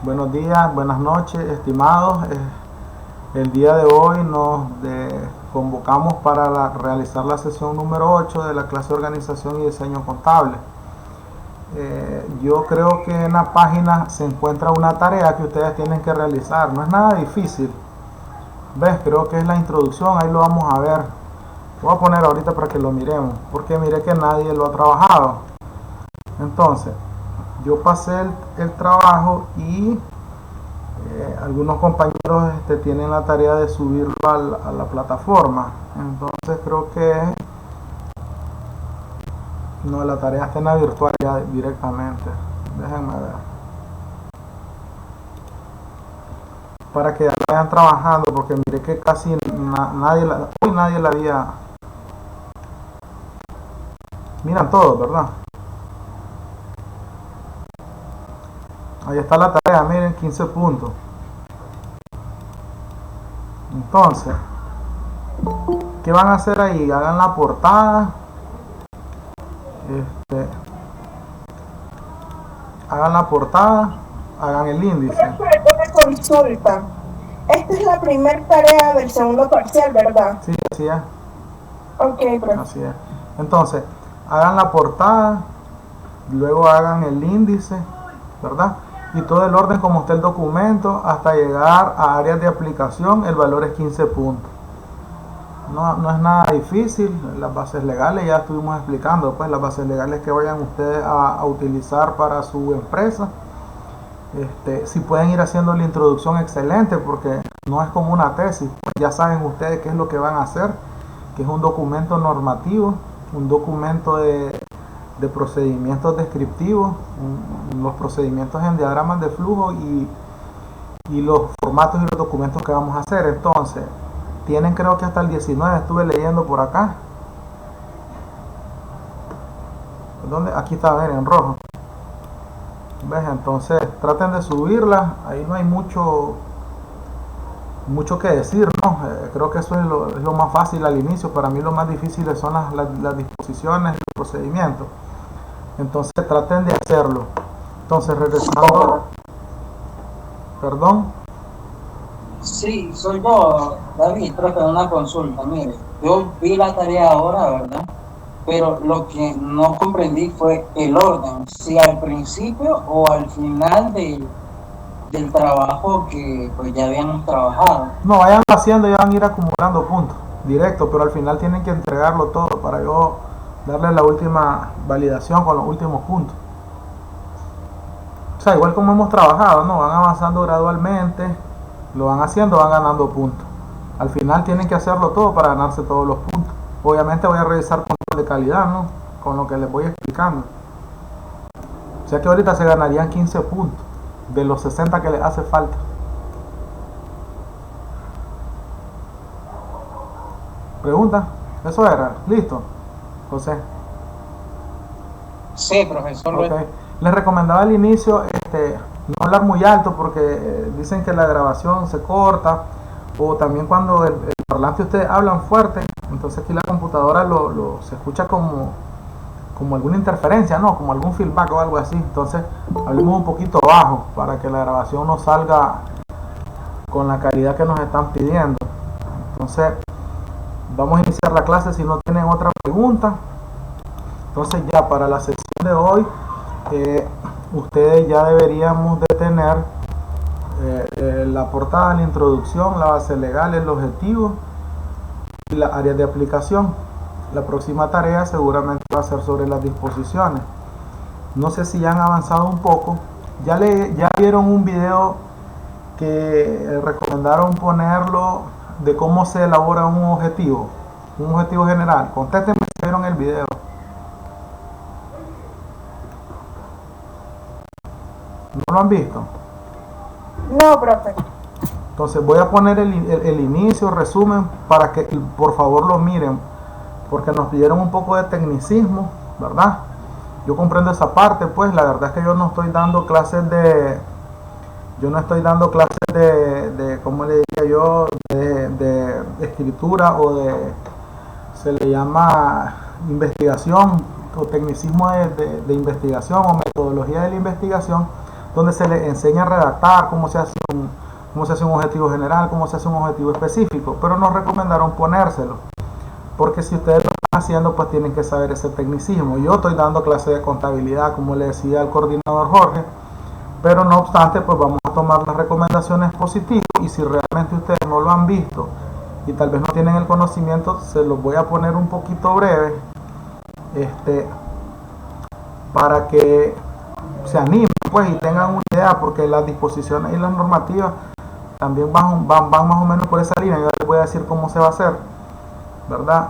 Buenos días, buenas noches, estimados. El día de hoy nos convocamos para realizar la sesión número 8 de la clase de Organización y Diseño Contable. Yo creo que en la página se encuentra una tarea que ustedes tienen que realizar. No es nada difícil. ¿Ves? Creo que es la introducción, ahí lo vamos a ver. Lo voy a poner ahorita para que lo miremos, porque miré que nadie lo ha trabajado. Entonces, yo pasé el trabajo y algunos compañeros tienen la tarea de subirlo a la plataforma. Entonces creo que no, la tarea está en la virtual ya directamente. Déjenme ver. Para que ya vayan trabajando, porque miré que casi nadie la había. Miran todos, ¿verdad? Ahí está la tarea, miren, 15 puntos. Entonces, ¿qué van a hacer ahí? Hagan la portada. Hagan la portada, hagan el índice. Una consulta. Esta es la primera tarea del segundo parcial, ¿verdad? Sí, así es. Ok, pero... Así es. Entonces, hagan la portada, luego hagan el índice, ¿verdad? Y todo el orden como está el documento hasta llegar a áreas de aplicación. El valor es 15 puntos. No es nada difícil. Las bases legales ya estuvimos explicando, pues las bases legales que vayan ustedes a utilizar para su empresa. Si pueden ir haciendo la introducción, excelente, porque no es como una tesis, pues ya saben ustedes qué es lo que van a hacer, que es un documento normativo, un documento de procedimientos descriptivos, los procedimientos en diagramas de flujo y los formatos y los documentos que vamos a hacer. Entonces, tienen creo que hasta el 19, estuve leyendo por acá. ¿Dónde? Aquí está, a ver, en rojo. ¿Ves? Entonces, traten de subirla. Ahí no hay mucho que decir, ¿no? Creo que eso es lo más fácil al inicio. Para mí lo más difícil son las disposiciones, los procedimientos. Entonces traten de hacerlo. Entonces regresando. Perdón. Sí, soy yo, David, trato de una consulta. Mire, yo vi la tarea ahora, ¿verdad? Pero lo que no comprendí fue el orden, si al principio o al final del trabajo que pues ya habíamos trabajado. No, vayan haciendo y van a ir acumulando puntos directo, pero al final tienen que entregarlo todo para yo darle la última validación con los últimos puntos. O sea, igual como hemos trabajado, ¿no? Van avanzando gradualmente, lo van haciendo, van ganando puntos. Al final tienen que hacerlo todo para ganarse todos los puntos. Obviamente voy a revisar control de calidad, ¿no? Con lo que les voy explicando. O sea que ahorita se ganarían 15 puntos de los 60 que les hace falta. ¿Pregunta? ¿Eso era? ¿Listo? José. Sí, profesor. Okay. Les recomendaba al inicio no hablar muy alto porque dicen que la grabación se corta, o también cuando el parlante ustedes hablan fuerte, entonces aquí la computadora se escucha como alguna interferencia, ¿no? Como algún feedback o algo así. Entonces hablemos un poquito bajo para que la grabación no salga con la calidad que nos están pidiendo. Entonces vamos a iniciar la clase si no tienen otra pregunta. Entonces ya para la sesión de hoy ustedes ya deberíamos de tener la portada, la introducción, la base legal, el objetivo y las áreas de aplicación. La próxima tarea seguramente va a ser sobre las disposiciones. No sé si ya han avanzado un poco. Ya vieron un video que recomendaron ponerlo de cómo se elabora un objetivo general. Contéstenme si vieron el video. ¿No lo han visto? No, profe. Entonces voy a poner el inicio, resumen, para que por favor lo miren, porque nos pidieron un poco de tecnicismo, ¿verdad? Yo comprendo esa parte, pues la verdad es que yo no estoy dando clases de ¿cómo le diría yo? De escritura o se le llama investigación o tecnicismo de investigación o metodología de la investigación, donde se les enseña a redactar cómo se hace un objetivo general, cómo se hace un objetivo específico, pero nos recomendaron ponérselo, porque si ustedes lo están haciendo, pues tienen que saber ese tecnicismo. Yo estoy dando clase de contabilidad, como le decía al coordinador Jorge, pero no obstante, pues vamos a tomar las recomendaciones positivas, y si realmente ustedes no lo han visto y tal vez no tienen el conocimiento, se los voy a poner un poquito breve, para que se animen pues y tengan una idea, porque las disposiciones y las normativas también van más o menos por esa línea. Yo les voy a decir cómo se va a hacer, ¿verdad?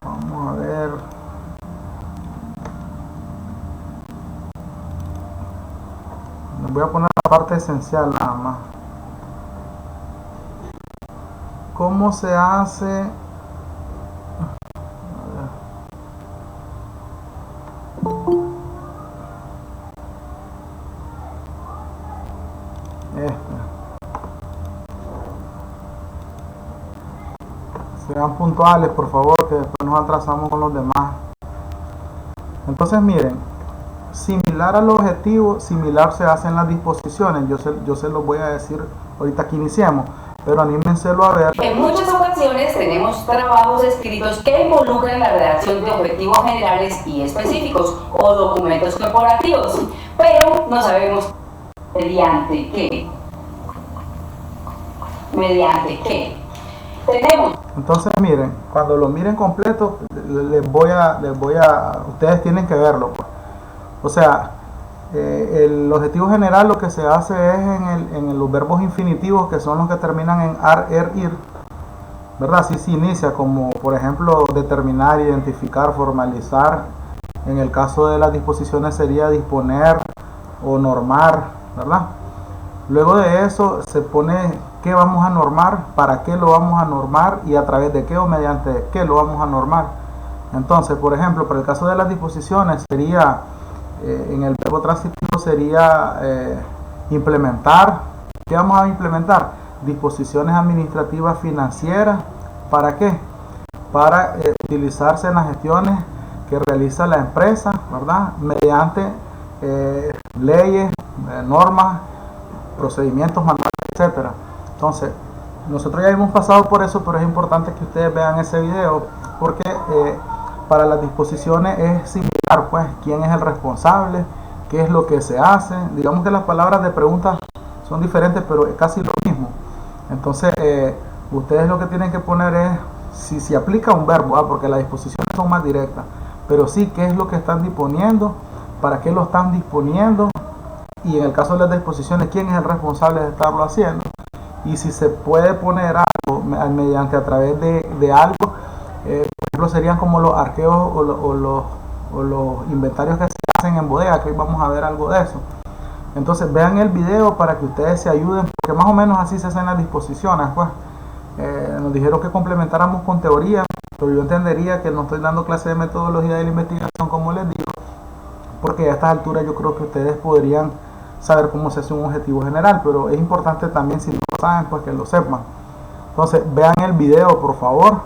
Vamos a ver. Les voy a poner la parte esencial nada más. ¿Cómo se hace? Sean puntuales, por favor, que después nos atrasamos con los demás. Entonces, miren, similar al objetivo, similar se hacen las disposiciones. Yo se los voy a decir ahorita que iniciemos, pero anímenselo a ver. En muchas ocasiones tenemos trabajos escritos que involucran la redacción de objetivos generales y específicos o documentos corporativos, pero no sabemos mediante qué. Entonces, miren, cuando lo miren completo, ustedes tienen que verlo, pues. O sea, el objetivo general, lo que se hace es en los verbos infinitivos, que son los que terminan en ar, er, ir, ¿verdad? Así se inicia, como por ejemplo determinar, identificar, formalizar. En el caso de las disposiciones sería disponer o normar, ¿verdad? Luego de eso se pone qué vamos a normar, para qué lo vamos a normar y a través de qué o mediante qué lo vamos a normar. Entonces, por ejemplo, para el caso de las disposiciones sería, en el verbo transitivo sería implementar. ¿Qué vamos a implementar? Disposiciones administrativas financieras. ¿Para qué? Para utilizarse en las gestiones que realiza la empresa, ¿verdad? Mediante leyes, normas, procedimientos, manuales, etcétera. Entonces, nosotros ya hemos pasado por eso, pero es importante que ustedes vean ese video, porque para las disposiciones es similar, pues, quién es el responsable, qué es lo que se hace. Digamos que las palabras de pregunta son diferentes, pero es casi lo mismo. Entonces, ustedes lo que tienen que poner es, si se aplica un verbo, porque las disposiciones son más directas, pero sí, qué es lo que están disponiendo, para qué lo están disponiendo, y en el caso de las disposiciones, quién es el responsable de estarlo haciendo, y si se puede poner algo mediante a través de algo, por ejemplo, serían como los arqueos o los inventarios que se hacen en bodega, que hoy vamos a ver algo de eso. Entonces vean el video para que ustedes se ayuden, porque más o menos así se hacen las disposiciones, pues. Nos dijeron que complementáramos con teoría, pero yo entendería que no estoy dando clase de metodología de la investigación, como les digo, porque a estas alturas yo creo que ustedes podrían saber cómo se hace un objetivo general, pero es importante también, si no lo saben, pues que lo sepan. Entonces vean el video, por favor,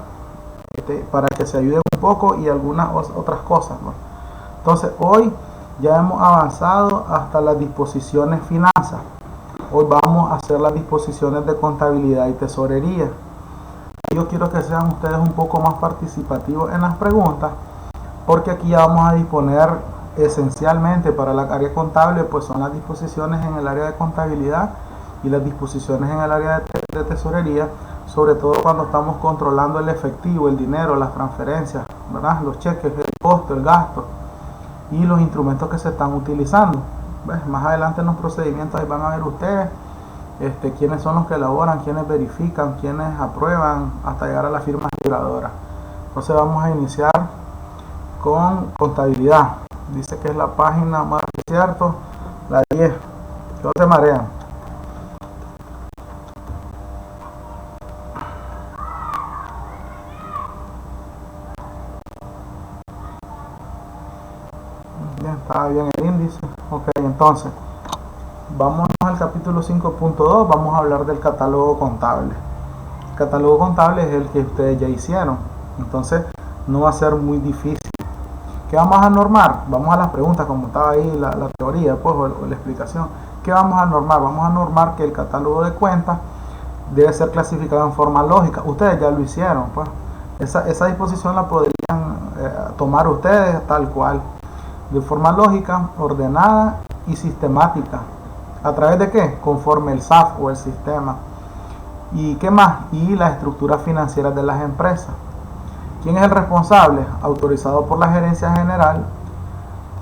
para que se ayuden un poco y algunas otras cosas, ¿no? Entonces hoy ya hemos avanzado hasta las disposiciones finanzas. Hoy vamos a hacer las disposiciones de contabilidad y tesorería. Yo quiero que sean ustedes un poco más participativos en las preguntas, porque aquí ya vamos a disponer esencialmente para la área contable, pues son las disposiciones en el área de contabilidad y las disposiciones en el área de tesorería, sobre todo cuando estamos controlando el efectivo, el dinero, las transferencias, ¿verdad? Los cheques, el costo, el gasto y los instrumentos que se están utilizando. ¿Ves? Más adelante en los procedimientos ahí van a ver ustedes quiénes son los que elaboran, quiénes verifican, quiénes aprueban, hasta llegar a la firma aseguradora. Entonces vamos a iniciar con contabilidad. Dice que es la página más, cierto, la 10. No se marean. Bien, está bien el índice. Ok, entonces vámonos al capítulo 5.2. Vamos a hablar del catálogo contable. El catálogo contable es el que ustedes ya hicieron, entonces no va a ser muy difícil. ¿Qué vamos a normar? Vamos a las preguntas, como estaba ahí la teoría, pues, o la explicación. ¿Qué vamos a normar? Vamos a normar que el catálogo de cuentas debe ser clasificado en forma lógica. Ustedes ya lo hicieron, pues. Esa disposición la podrían tomar ustedes tal cual, de forma lógica, ordenada y sistemática. ¿A través de qué? Conforme el SAF o el sistema. ¿Y qué más? Y las estructuras financieras de las empresas. ¿Quién es el responsable? Autorizado por la gerencia general.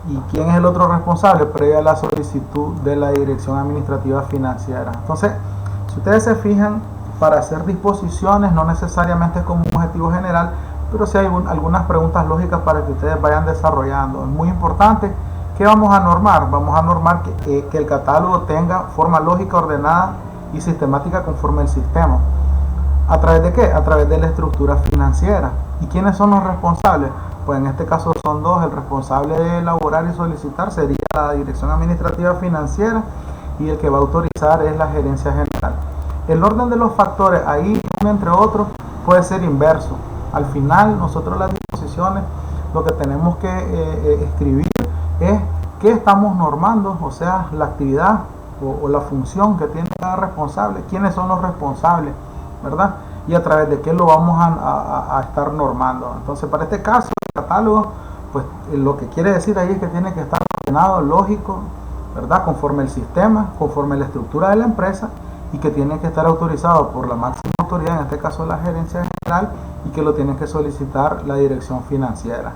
¿Y quién es el otro responsable? Previa a la solicitud de la dirección administrativa financiera. Entonces, si ustedes se fijan, para hacer disposiciones no necesariamente es como un objetivo general, pero sí hay algunas preguntas lógicas para que ustedes vayan desarrollando. Es muy importante. ¿Qué vamos a normar? Vamos a normar que el catálogo tenga forma lógica, ordenada y sistemática conforme el sistema. ¿A través de qué? A través de la estructura financiera. ¿Y quiénes son los responsables? Pues en este caso son dos. El responsable de elaborar y solicitar sería la Dirección Administrativa Financiera y el que va a autorizar es la Gerencia General. El orden de los factores ahí, entre otros, puede ser inverso. Al final, nosotros las disposiciones, lo que tenemos que escribir es qué estamos normando, o sea, la actividad o la función que tiene cada responsable, quiénes son los responsables, ¿verdad? Y a través de qué lo vamos a estar normando. Entonces, para este caso, el catálogo, pues lo que quiere decir ahí es que tiene que estar ordenado, lógico, ¿verdad? Conforme el sistema, conforme la estructura de la empresa, y que tiene que estar autorizado por la máxima autoridad, en este caso la gerencia general, y que lo tiene que solicitar la dirección financiera.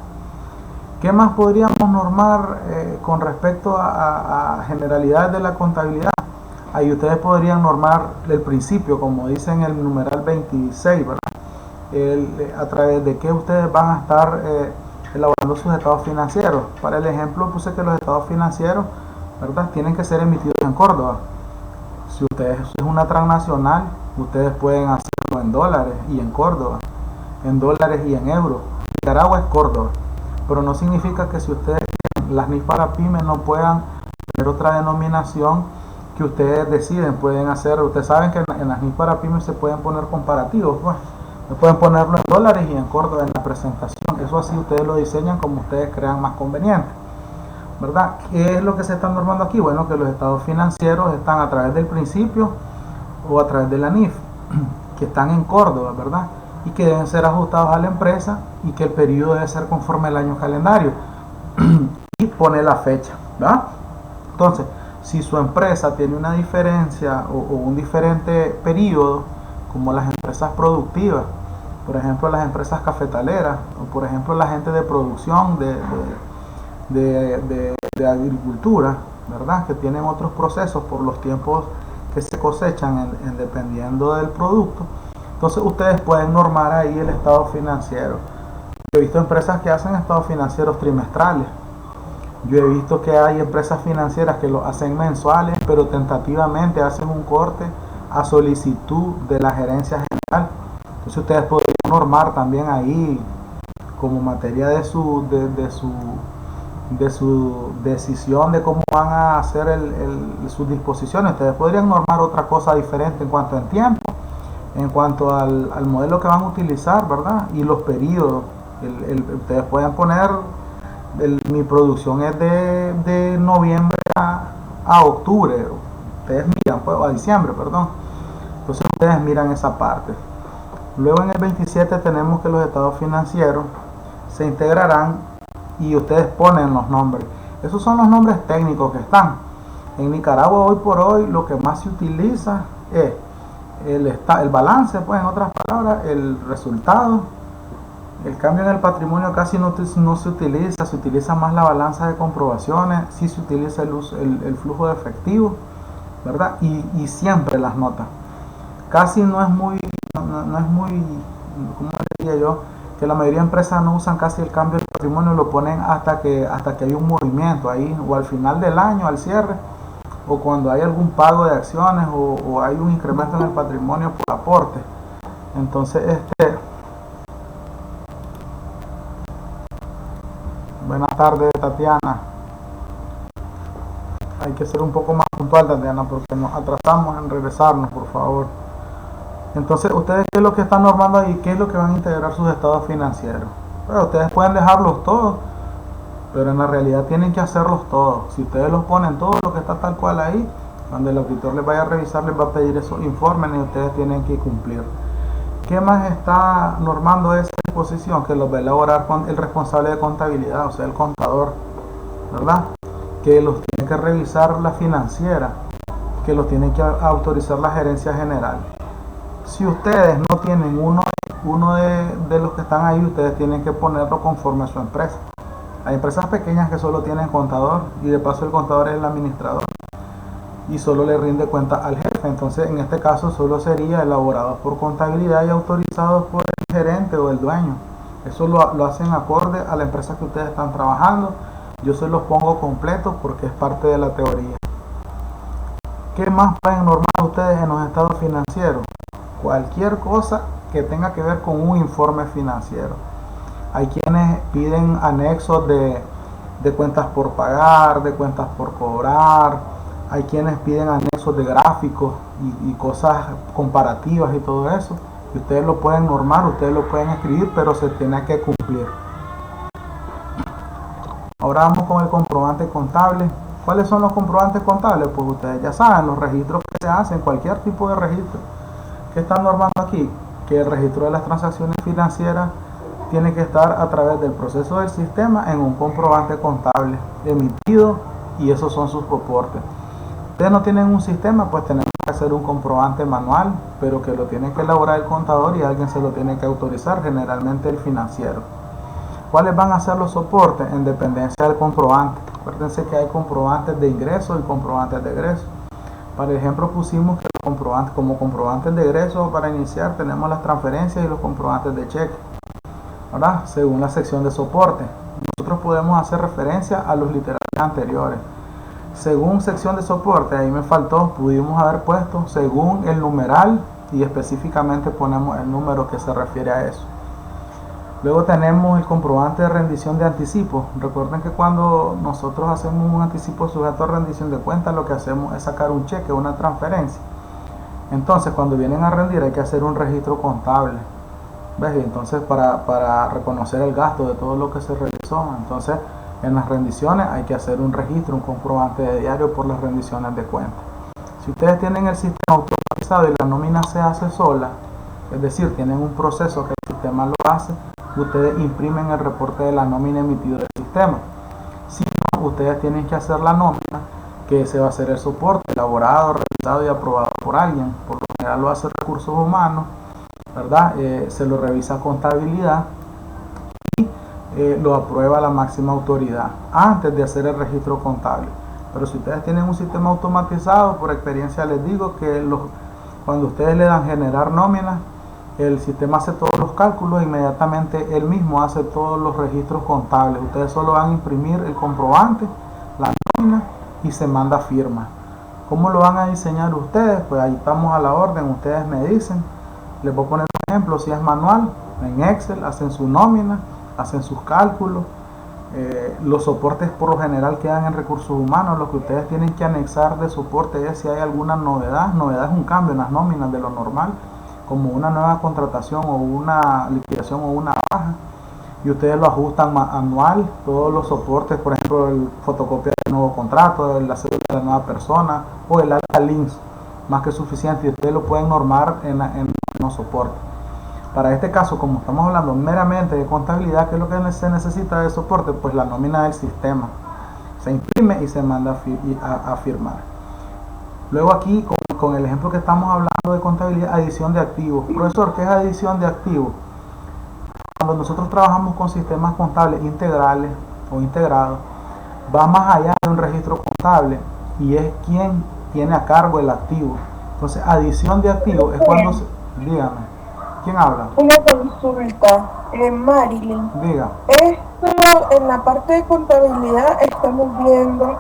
¿Qué más podríamos normar con respecto a generalidades de la contabilidad? Ahí ustedes podrían normar el principio, como dice en el numeral 26, ¿verdad? A través de qué ustedes van a estar elaborando sus estados financieros. Para el ejemplo puse que los estados financieros, ¿verdad?, tienen que ser emitidos en Córdoba. Si ustedes es una transnacional, ustedes pueden hacerlo en dólares y en Córdoba, en dólares y en euros. Nicaragua es Córdoba, pero no significa que si ustedes, las NIF para pymes, no puedan tener otra denominación que ustedes deciden, pueden hacer. Ustedes saben que en las NIF para pymes se pueden poner comparativos, pues. Pueden ponerlo en dólares y en Córdoba en la presentación. Eso así ustedes lo diseñan como ustedes crean más conveniente, ¿verdad? ¿Qué es lo que se está normando aquí? Bueno, que los estados financieros están a través del principio o a través de la NIF, que están en Córdoba, ¿verdad? Y que deben ser ajustados a la empresa y que el periodo debe ser conforme al año calendario y pone la fecha, ¿verdad? Entonces, si su empresa tiene una diferencia o un diferente periodo, como las empresas productivas, por ejemplo las empresas cafetaleras, o por ejemplo la gente de producción de agricultura, ¿verdad?, que tienen otros procesos por los tiempos que se cosechan dependiendo del producto. Entonces ustedes pueden normar ahí el estado financiero. Yo he visto empresas que hacen estados financieros trimestrales. Yo he visto que hay empresas financieras que lo hacen mensuales, pero tentativamente hacen un corte a solicitud de la gerencia general. Entonces ustedes podrían normar también ahí como materia de su decisión de cómo van a hacer sus disposiciones. Ustedes podrían normar otra cosa diferente en cuanto al tiempo, en cuanto al modelo que van a utilizar, ¿verdad? Y los periodos. Ustedes pueden poner, mi producción es de noviembre a octubre. Ustedes miran, pues, a diciembre, perdón. Entonces ustedes miran esa parte. Luego en el 27 tenemos que los estados financieros se integrarán y ustedes ponen los nombres. Esos son los nombres técnicos que están. En Nicaragua hoy por hoy lo que más se utiliza es el balance, pues, en otras palabras, el resultado. El cambio en el patrimonio casi no se utiliza, se utiliza más la balanza de comprobaciones, sí se utiliza el flujo de efectivo, ¿verdad? Y siempre las notas. Casi no es muy, ¿cómo diría yo? Que la mayoría de empresas no usan casi el cambio del patrimonio, lo ponen hasta que hay un movimiento ahí, o al final del año, al cierre, o cuando hay algún pago de acciones, o hay un incremento en el patrimonio por aporte. Entonces, buenas tardes, Tatiana. Hay que ser un poco más puntual, Tatiana, porque nos atrasamos en regresarnos, por favor. Entonces, ¿ustedes qué es lo que están normando ahí? ¿Qué es lo que van a integrar sus estados financieros? Pero ustedes pueden dejarlos todos, pero en la realidad tienen que hacerlos todos. Si ustedes los ponen todo lo que está tal cual ahí, cuando el auditor les vaya a revisar, les va a pedir esos informes y ustedes tienen que cumplir. ¿Qué más está normando esa disposición? Que los va a elaborar el responsable de contabilidad, o sea, el contador, ¿verdad? Que los tiene que revisar la financiera, que los tiene que autorizar la gerencia general. Si ustedes no tienen uno de los que están ahí, ustedes tienen que ponerlo conforme a su empresa. Hay empresas pequeñas que solo tienen contador y de paso el contador es el administrador y solo le rinde cuenta al jefe. Entonces en este caso solo sería elaborados por contabilidad y autorizados por el gerente o el dueño. Eso lo hacen acorde a la empresa que ustedes están trabajando. Yo se los pongo completos porque es parte de la teoría. ¿Qué más pueden normar ustedes en los estados financieros? Cualquier cosa que tenga que ver con un informe financiero. Hay quienes piden anexos de cuentas por pagar, de cuentas por cobrar. Hay quienes piden anexos de gráficos y cosas comparativas y todo eso. Y ustedes lo pueden normar, ustedes lo pueden escribir, pero se tiene que cumplir. Ahora vamos con el comprobante contable. ¿Cuáles son los comprobantes contables? Pues ustedes ya saben, los registros que se hacen, cualquier tipo de registro. ¿Qué están normando aquí? Que el registro de las transacciones financieras tiene que estar a través del proceso del sistema en un comprobante contable emitido, y esos son sus soportes. Ustedes no tienen un sistema, pues tenemos que hacer un comprobante manual, pero que lo tiene que elaborar el contador y alguien se lo tiene que autorizar, generalmente el financiero. ¿Cuáles van a ser los soportes? En dependencia del comprobante. Acuérdense que hay comprobantes de ingreso y comprobantes de egreso. Para ejemplo, pusimos que como comprobantes de egreso para iniciar tenemos las transferencias y los comprobantes de cheque, ¿verdad? Según la sección de soporte. Nosotros podemos hacer referencia a los literales anteriores. Según sección de soporte, ahí me faltó, pudimos haber puesto según el numeral y específicamente ponemos el número que se refiere a eso. Luego tenemos el comprobante de rendición de anticipo. Recuerden que cuando nosotros hacemos un anticipo sujeto a rendición de cuentas, lo que hacemos es sacar un cheque, una transferencia. Entonces, cuando vienen a rendir hay que hacer un registro contable. ¿Ves? Y entonces para reconocer el gasto de todo lo que se realizó, entonces en las rendiciones hay que hacer un registro, un comprobante de diario por las rendiciones de cuentas. Si ustedes tienen el sistema automatizado y la nómina se hace sola, es decir, tienen un proceso que el sistema lo hace, ustedes imprimen el reporte de la nómina emitido del sistema. Si no, ustedes tienen que hacer la nómina, que ese va a ser el soporte, elaborado, revisado y aprobado por alguien. Por lo general lo hace recursos humanos, ¿verdad? Se lo revisa contabilidad y lo aprueba la máxima autoridad antes de hacer el registro contable. Pero si ustedes tienen un sistema automatizado, por experiencia les digo que cuando ustedes le dan generar nómina, el sistema hace todos los cálculos e inmediatamente él mismo hace todos los registros contables. Ustedes solo van a imprimir el comprobante, la nómina y se manda firma. ¿Cómo lo van a diseñar ustedes? Pues ahí estamos a la orden, ustedes me dicen. Les voy a poner un ejemplo, si es manual, en Excel hacen su nómina, hacen sus cálculos. Los soportes por lo general quedan en recursos humanos. Lo que ustedes tienen que anexar de soporte es si hay alguna novedad. Novedad es un cambio en las nóminas de lo normal, como una nueva contratación o una liquidación o una baja, y ustedes lo ajustan anual. Todos los soportes, por ejemplo el fotocopia del nuevo contrato, la cédula de la nueva persona o el alta links, más que suficiente, y ustedes lo pueden normar en los soportes. Para este caso, como estamos hablando meramente de contabilidad, ¿qué es lo que se necesita de soporte? Pues la nómina del sistema se imprime y se manda a firmar. Luego aquí, con el ejemplo que estamos hablando de contabilidad, adición de activos. Profesor, ¿qué es adición de activos? Cuando nosotros trabajamos con sistemas contables integrales o integrados, va más allá de un registro contable y es quien tiene a cargo el activo. Entonces, adición de activos es cuando dígame, ¿quién habla? Una consulta, Marilyn. Diga. Esto en la parte de contabilidad estamos viendo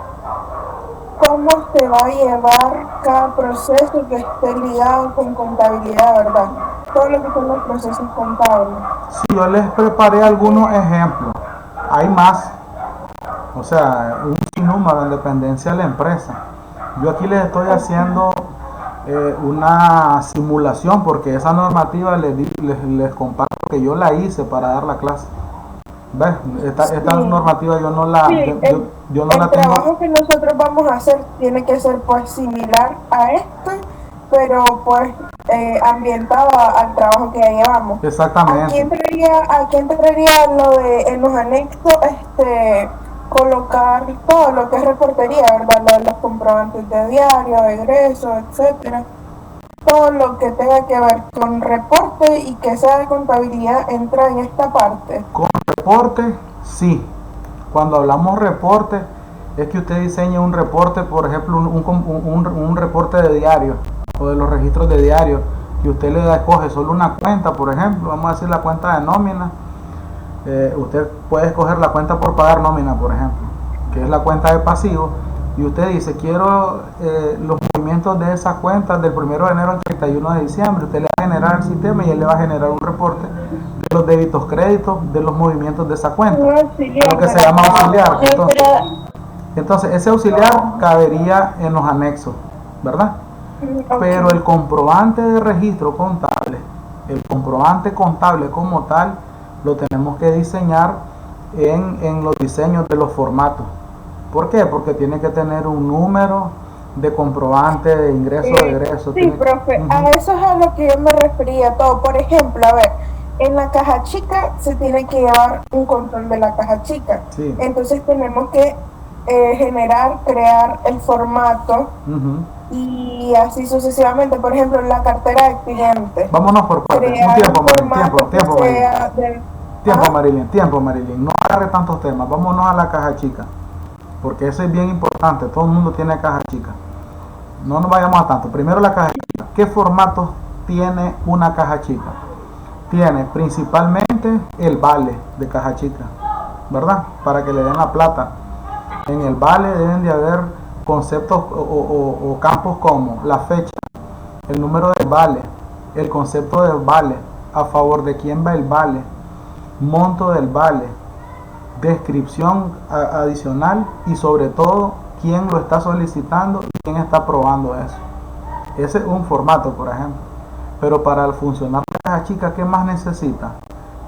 cómo se va a llevar cada proceso que esté ligado con contabilidad, ¿verdad? Todo lo que son los procesos contables. Sí, yo les preparé algunos ejemplos. Hay más. O sea, un sinnúmero en dependencia de la empresa. Yo aquí les estoy haciendo una simulación porque esa normativa les comparto que yo la hice para dar la clase. ¿Ves? Esta Sí. normativa yo no la, Sí, yo no el la tengo. trabajo que nosotros vamos a hacer tiene que ser pues similar a este, pero pues ambientado al trabajo que ya llevamos. Exactamente. Aquí entraría lo de en los anexos colocar todo lo que es reportería, ¿verdad? Los comprobantes de diario, de egreso, etcétera. Todo lo que tenga que ver con reporte y que sea de contabilidad entra en esta parte. Con reporte, sí. Cuando hablamos reporte, es que usted diseñe un reporte, por ejemplo, un reporte de diario o de los registros de diario, que usted le escoge solo una cuenta, por ejemplo, vamos a decir la cuenta de nómina. Usted puede escoger la cuenta por pagar nómina, por ejemplo, que es la cuenta de pasivo, y usted dice, quiero los movimientos de esa cuenta del 1 de enero al 31 de diciembre. Usted le va a generar el sistema y él le va a generar un reporte de los débitos créditos de los movimientos de esa cuenta, lo que se llama auxiliar. Entonces ese auxiliar cabería en los anexos, ¿verdad? Pero el comprobante de registro contable, el comprobante contable como tal, lo tenemos que diseñar en los diseños de los formatos. ¿Por qué? Porque tiene que tener un número de comprobante de ingreso de egreso. Sí, profe, a eso es a lo que yo me refería todo. Por ejemplo, a ver, en la caja chica se tiene que llevar un control de la caja chica. Sí. Entonces tenemos que crear el formato y así sucesivamente. Por ejemplo, en la cartera de cliente. Vámonos por partes. Un tiempo, Marilyn. No agarre tantos temas. Vámonos a la caja chica. Porque eso es bien importante. Todo el mundo tiene caja chica. No nos vayamos a tanto. Primero la caja chica. ¿Qué formato tiene una caja chica? Tiene principalmente el vale de caja chica, ¿verdad? Para que le den la plata. En el vale deben de haber conceptos o campos como la fecha, el número del vale, el concepto del vale, a favor de quién va el vale, monto del vale, descripción adicional y sobre todo quién lo está solicitando y quién está aprobando eso. Ese es un formato, por ejemplo. Pero para funcionar la caja chica, ¿qué más necesita?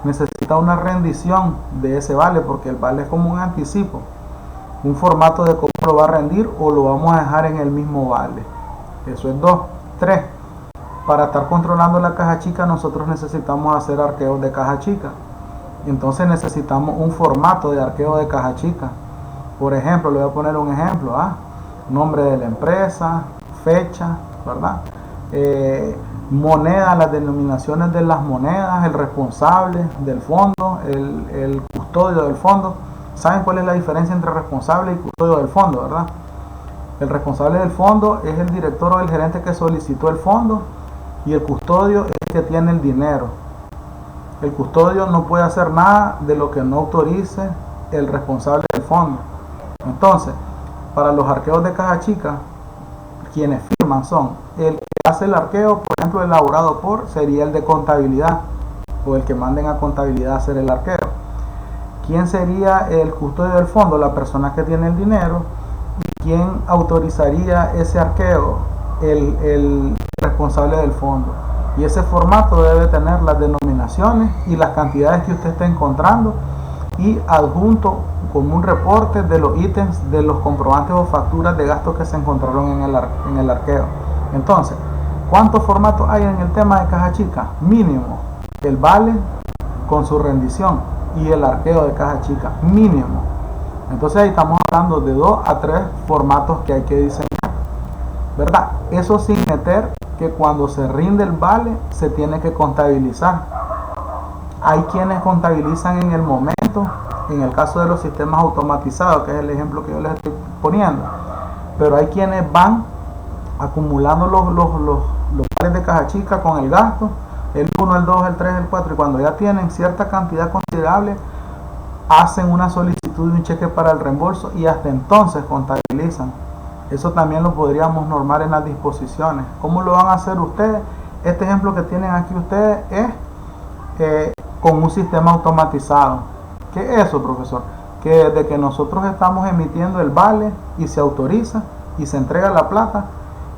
Necesita una rendición de ese vale, porque el vale es como un anticipo, un formato de cómo lo va a rendir o lo vamos a dejar en el mismo vale. Eso es 2. 3. Para estar controlando la caja chica, nosotros necesitamos hacer arqueos de caja chica. Entonces necesitamos un formato de arqueo de caja chica. Por ejemplo, le voy a poner un ejemplo. Nombre de la empresa, fecha, ¿verdad? Moneda, las denominaciones de las monedas, el responsable del fondo, el custodio del fondo. ¿Saben cuál es la diferencia entre responsable y custodio del fondo, verdad? El responsable del fondo es el director o el gerente que solicitó el fondo, y el custodio es el que tiene el dinero. El custodio no puede hacer nada de lo que no autorice el responsable del fondo. Entonces, para los arqueos de caja chica, quienes firman son el que hace el arqueo, por ejemplo, elaborado por, sería el de contabilidad, o el que manden a contabilidad a hacer el arqueo. ¿Quién sería el custodio del fondo? La persona que tiene el dinero. ¿Y quién autorizaría ese arqueo? El responsable del fondo. Y ese formato debe tener las denominaciones y las cantidades que usted esté encontrando, y adjunto como un reporte de los ítems de los comprobantes o facturas de gastos que se encontraron en el arqueo. Entonces, ¿cuántos formatos hay en el tema de caja chica? Mínimo el vale con su rendición y el arqueo de caja chica, mínimo. Entonces ahí estamos hablando de 2 a 3 formatos que hay que diseñar, ¿verdad? Eso sin meter que cuando se rinde el vale se tiene que contabilizar. Hay quienes contabilizan en el momento, en el caso de los sistemas automatizados, que es el ejemplo que yo les estoy poniendo, pero hay quienes van acumulando los vales de caja chica con el gasto, el 1, el 2, el 3, el 4, y cuando ya tienen cierta cantidad considerable, hacen una solicitud de un cheque para el reembolso y hasta entonces contabilizan. Eso también lo podríamos normar en las disposiciones. ¿Cómo lo van a hacer ustedes? Este ejemplo que tienen aquí ustedes es con un sistema automatizado. ¿Qué es eso, profesor? Que desde que nosotros estamos emitiendo el vale y se autoriza y se entrega la plata,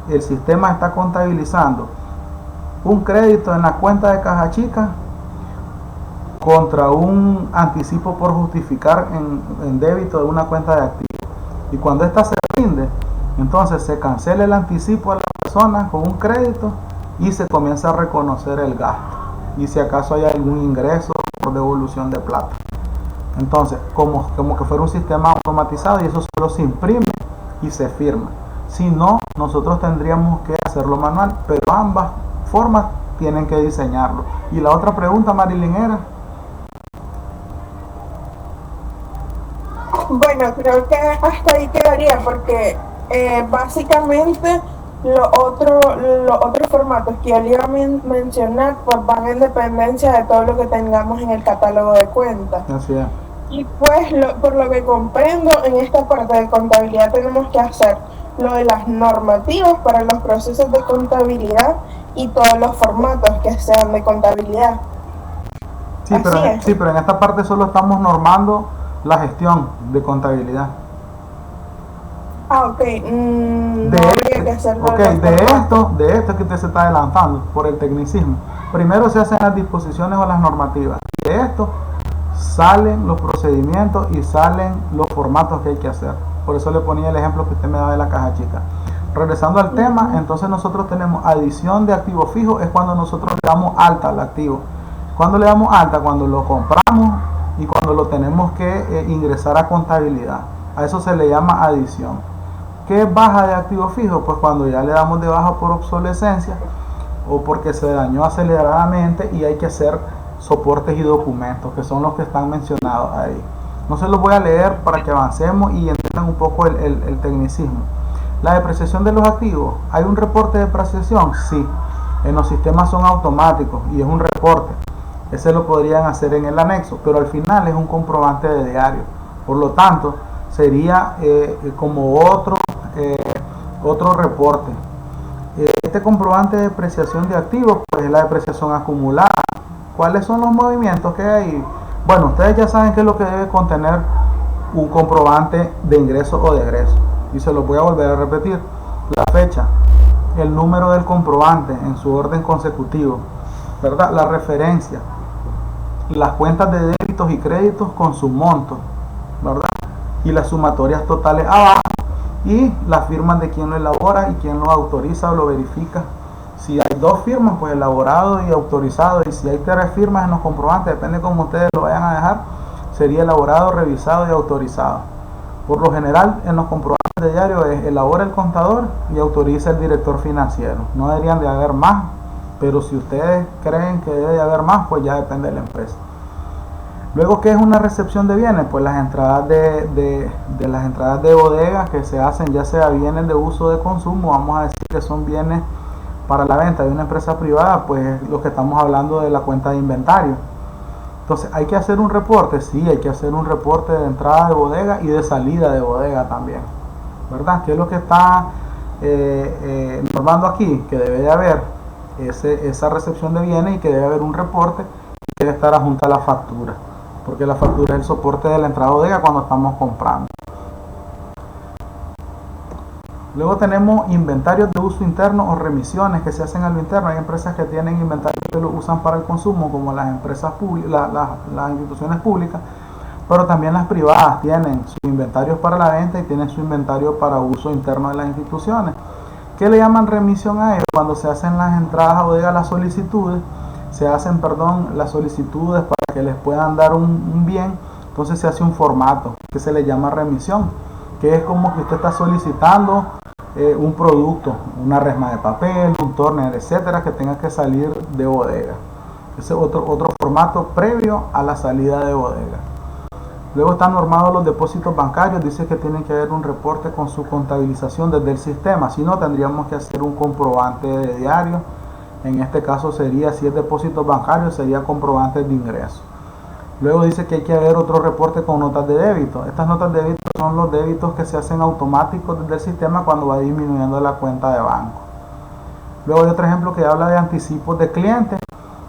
el sistema está contabilizando un crédito en la cuenta de caja chica contra un anticipo por justificar en débito de una cuenta de activos. Y cuando ésta se rinde, entonces se cancela el anticipo a la persona con un crédito y se comienza a reconocer el gasto. Y si acaso hay algún ingreso por devolución de plata. Entonces, como que fuera un sistema automatizado, y eso solo se imprime y se firma. Si no, nosotros tendríamos que hacerlo manual, pero ambas formas tienen que diseñarlo. Y la otra pregunta, Marilyn, era... Bueno, creo que hasta ahí quedaría, porque básicamente los otros formatos que yo le iba a mencionar pues van en dependencia de todo lo que tengamos en el catálogo de cuentas. Así es. Y pues por lo que comprendo, en esta parte de contabilidad tenemos que hacer lo de las normativas para los procesos de contabilidad y todos los formatos que sean de contabilidad. Sí, pero en esta parte solo estamos normando la gestión de contabilidad. Ah, ok. No habría que hacerlo. Ok, de esto que usted se está adelantando por el tecnicismo. Primero se hacen las disposiciones o las normativas. De esto salen los procedimientos y salen los formatos que hay que hacer. Por eso le ponía el ejemplo que usted me daba de la caja chica. Regresando al tema, entonces nosotros tenemos adición de activo fijo, es cuando nosotros le damos alta al activo. Cuando le damos alta, cuando lo compramos y cuando lo tenemos que ingresar a contabilidad. A eso se le llama adición. ¿Qué es baja de activo fijo? Pues cuando ya le damos de baja por obsolescencia o porque se dañó aceleradamente y hay que hacer soportes y documentos, que son los que están mencionados ahí. No se los voy a leer para que avancemos y entiendan un poco el tecnicismo. La depreciación de los activos, ¿hay un reporte de depreciación? Sí, en los sistemas son automáticos y es un reporte. Ese lo podrían hacer en el anexo, pero al final es un comprobante de diario. Por lo tanto, sería como otro reporte. Este comprobante de depreciación de activos, pues es la depreciación acumulada. ¿Cuáles son los movimientos que hay? Bueno, ustedes ya saben qué es lo que debe contener un comprobante de ingreso o de egreso. Y se los voy a volver a repetir. La fecha, el número del comprobante en su orden consecutivo, ¿verdad? La referencia, las cuentas de débitos y créditos con su monto, ¿verdad? Y las sumatorias totales abajo, y las firmas de quien lo elabora y quien lo autoriza o lo verifica. Si hay dos firmas, pues elaborado y autorizado, y si hay 3 firmas en los comprobantes, depende cómo ustedes lo vayan a dejar, sería elaborado, revisado y autorizado. Por lo general, en los comprobantes de diario es elabora el contador y autoriza el director financiero. No deberían de haber más, pero si ustedes creen que debe de haber más, pues ya depende de la empresa. Luego, ¿qué es una recepción de bienes? Pues las entradas las entradas de bodega que se hacen, ya sea bienes de uso de consumo, vamos a decir que son bienes para la venta de una empresa privada, pues lo que estamos hablando de la cuenta de inventario. Entonces, ¿hay que hacer un reporte? Sí, hay que hacer un reporte de entrada de bodega y de salida de bodega también, ¿verdad? ¿Qué es lo que está normando aquí? Que debe de haber esa recepción de bienes y que debe haber un reporte que debe estar adjunta a la factura, porque la factura es el soporte de la entrada de bodega cuando estamos comprando. Luego tenemos inventarios de uso interno o remisiones que se hacen a lo interno. Hay empresas que tienen inventarios que lo usan para el consumo, como las empresas públicas, las instituciones públicas, pero también las privadas tienen sus inventarios para la venta y tienen su inventario para uso interno de las instituciones. ¿Qué le llaman remisión a ellos? Cuando se hacen las entradas a bodega, las solicitudes, las solicitudes para que les puedan dar un bien, entonces se hace un formato que se le llama remisión, que es como que usted está solicitando un producto, una resma de papel, un torner, etcétera, que tenga que salir de bodega. Ese es otro formato previo a la salida de bodega. Luego están normados los depósitos bancarios, dice que tiene que haber un reporte con su contabilización desde el sistema, si no tendríamos que hacer un comprobante de diario. En este caso sería, si es depósitos bancarios, sería comprobantes de ingreso. Luego dice que hay que haber otro reporte con notas de débito. Estas notas de débito son los débitos que se hacen automáticos desde el sistema cuando va disminuyendo la cuenta de banco. Luego hay otro ejemplo que habla de anticipos de clientes,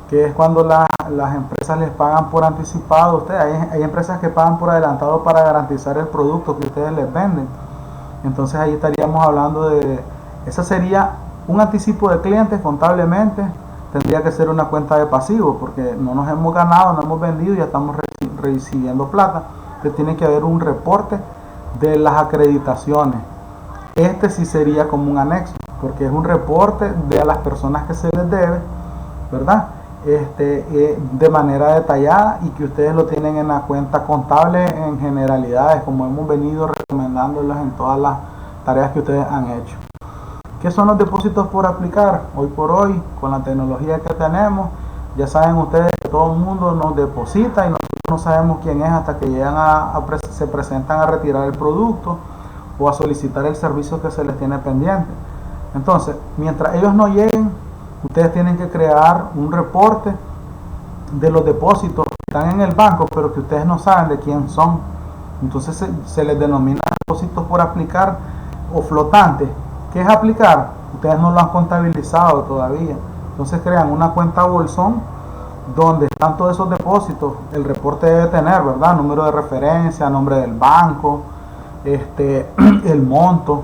que es cuando las empresas les pagan por anticipado. Ustedes, hay empresas que pagan por adelantado para garantizar el producto que ustedes les venden. Entonces ahí estaríamos hablando de, esa sería un anticipo de clientes contablemente, tendría que ser una cuenta de pasivo, porque no nos hemos ganado, no hemos vendido y ya estamos recibiendo plata. Entonces tiene que haber un reporte de las acreditaciones. Este sí sería como un anexo, porque es un reporte de a las personas que se les debe, ¿verdad? De manera detallada, y que ustedes lo tienen en la cuenta contable en generalidades, como hemos venido recomendándolos en todas las tareas que ustedes han hecho. ¿Qué son los depósitos por aplicar? Hoy por hoy, con la tecnología que tenemos, ya saben ustedes que todo el mundo nos deposita y nosotros no sabemos quién es hasta que llegan se presentan a retirar el producto o a solicitar el servicio que se les tiene pendiente. Entonces, mientras ellos no lleguen, ustedes tienen que crear un reporte de los depósitos que están en el banco, pero que ustedes no saben de quién son. Entonces se les denomina depósitos por aplicar o flotantes. ¿Qué es aplicar? Ustedes no lo han contabilizado todavía. Entonces crean una cuenta bolsón donde están todos esos depósitos. El reporte debe tener, ¿verdad? Número de referencia, nombre del banco, el monto,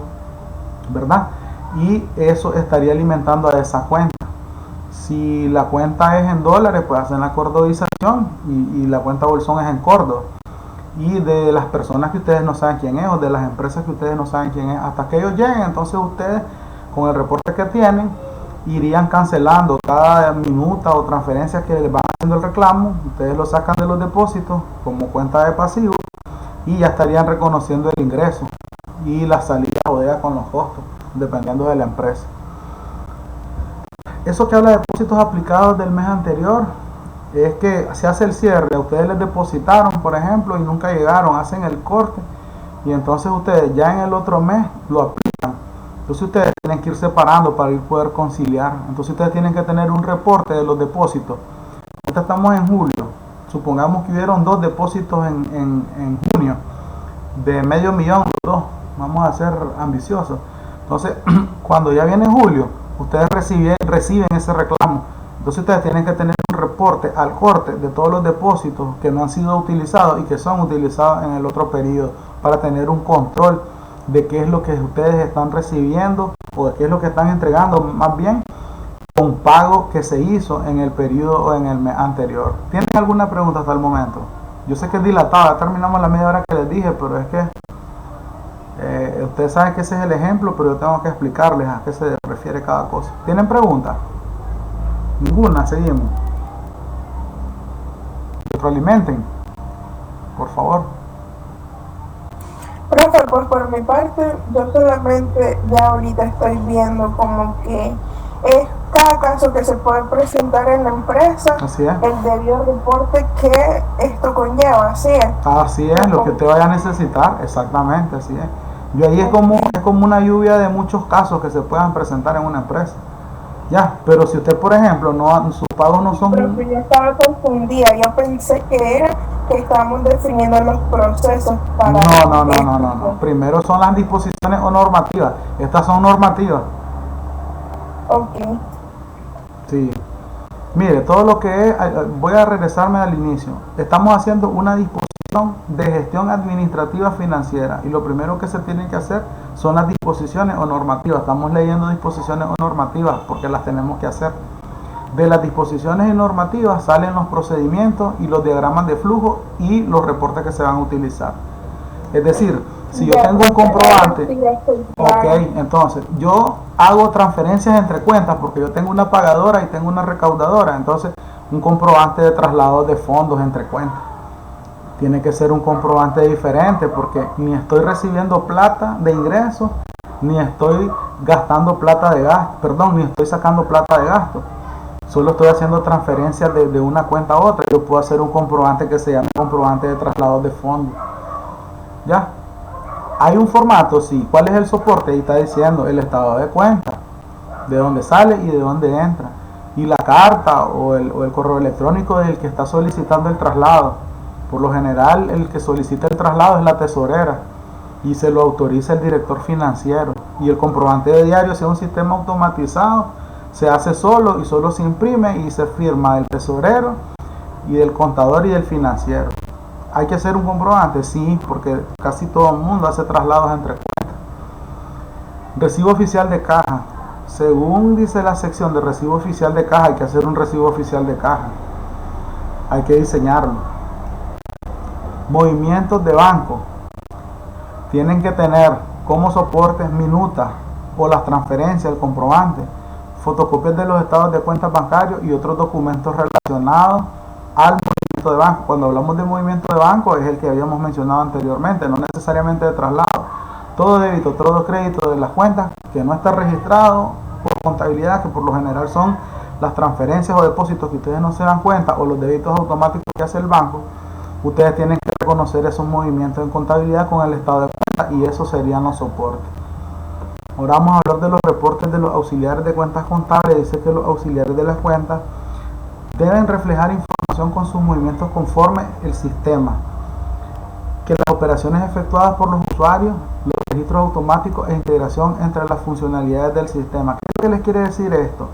¿verdad? Y eso estaría alimentando a esa cuenta. Si la cuenta es en dólares, pues hacen la cordodización y la cuenta bolsón es en Córdoba. Y de las personas que ustedes no saben quién es, o de las empresas que ustedes no saben quién es, hasta que ellos lleguen, entonces ustedes con el reporte que tienen irían cancelando cada minuta o transferencia que les van haciendo el reclamo. Ustedes lo sacan de los depósitos como cuenta de pasivo y ya estarían reconociendo el ingreso y la salida a bodega con los costos, dependiendo de la empresa. Eso que habla de depósitos aplicados del mes anterior es que se hace el cierre. A ustedes les depositaron, por ejemplo, y nunca llegaron, hacen el corte y entonces ustedes ya en el otro mes lo aplican. Entonces ustedes tienen que ir separando para poder conciliar. Entonces ustedes tienen que tener un reporte de los depósitos. Ahorita estamos en julio, supongamos que hubieron 2 depósitos en junio de $500,000, 2, vamos a ser ambiciosos. Entonces cuando ya viene julio, ustedes reciben ese reclamo. Entonces ustedes tienen que tener un reporte al corte de todos los depósitos que no han sido utilizados y que son utilizados en el otro periodo, para tener un control de qué es lo que ustedes están recibiendo o de qué es lo que están entregando, más bien con pago que se hizo en el periodo o en el mes anterior. ¿Tienen alguna pregunta hasta el momento? Yo sé que es dilatada, terminamos la media hora que les dije, pero es que ustedes saben que ese es el ejemplo, pero yo tengo que explicarles a qué se refiere cada cosa. ¿Tienen preguntas? Ninguna, seguimos. Retroalimenten, por favor. Profe, pues por mi parte, yo solamente ya ahorita estoy viendo como que es cada caso que se puede presentar en la empresa, Así es. el debido reporte que esto conlleva, ¿así es? Así es, lo que usted vaya a necesitar, exactamente, así es. Y ahí es como una lluvia de muchos casos que se puedan presentar en una empresa. Ya, pero si usted, por ejemplo, sus pagos no son... Pero yo estaba confundida, yo pensé que era que estábamos definiendo los procesos para... No. Primero son las disposiciones o normativas. Estas son normativas. Ok. Sí. Mire, todo lo que es... Voy a regresarme al inicio. Estamos haciendo una disposición de gestión administrativa financiera. Y lo primero que se tiene que hacer son las disposiciones o normativas. Estamos leyendo disposiciones o normativas porque las tenemos que hacer. De las disposiciones y normativas salen los procedimientos y los diagramas de flujo y los reportes que se van a utilizar. Es decir, si yo tengo un comprobante, ok, entonces yo hago transferencias entre cuentas porque yo tengo una pagadora y tengo una recaudadora. Entonces, un comprobante de traslado de fondos entre cuentas tiene que ser un comprobante diferente, porque ni estoy recibiendo plata de ingreso, ni estoy gastando plata de gasto, ni estoy sacando plata de gasto. Solo estoy haciendo transferencias de una cuenta a otra. Yo puedo hacer un comprobante que se llama comprobante de traslado de fondos. ¿Ya? Hay un formato, sí. ¿Cuál es el soporte? Ahí está diciendo el estado de cuenta, de dónde sale y de dónde entra. Y la carta o el correo electrónico del que está solicitando el traslado. Por lo general, el que solicita el traslado es la tesorera y se lo autoriza el director financiero. Y el comprobante de diario, si es un sistema automatizado, se hace solo y solo se imprime y se firma del tesorero y del contador y del financiero. ¿Hay que hacer un comprobante? Sí, porque casi todo el mundo hace traslados entre cuentas. Recibo oficial de caja. según dice la sección de recibo oficial de caja, hay que hacer un recibo oficial de caja. Hay que diseñarlo. Movimientos de banco. Tienen que tener como soportes minutas o las transferencias, el comprobante, fotocopias de los estados de cuentas bancarios y otros documentos relacionados al movimiento de banco. Cuando hablamos de movimiento de banco es el que habíamos mencionado anteriormente, no necesariamente de traslado. Todo débito, todo crédito de las cuentas que no está registrado por contabilidad, que por lo general son las transferencias o depósitos que ustedes no se dan cuenta, o los débitos automáticos que hace el banco, ustedes tienen que reconocer esos movimientos en contabilidad con el estado de cuenta, y eso serían los soportes. Ahora vamos a hablar de los reportes de los auxiliares de cuentas contables. Dice que los auxiliares de las cuentas deben reflejar información con sus movimientos conforme el sistema, que las operaciones efectuadas por los usuarios, los registros automáticos e integración entre las funcionalidades del sistema. ¿Qué es lo que les quiere decir esto?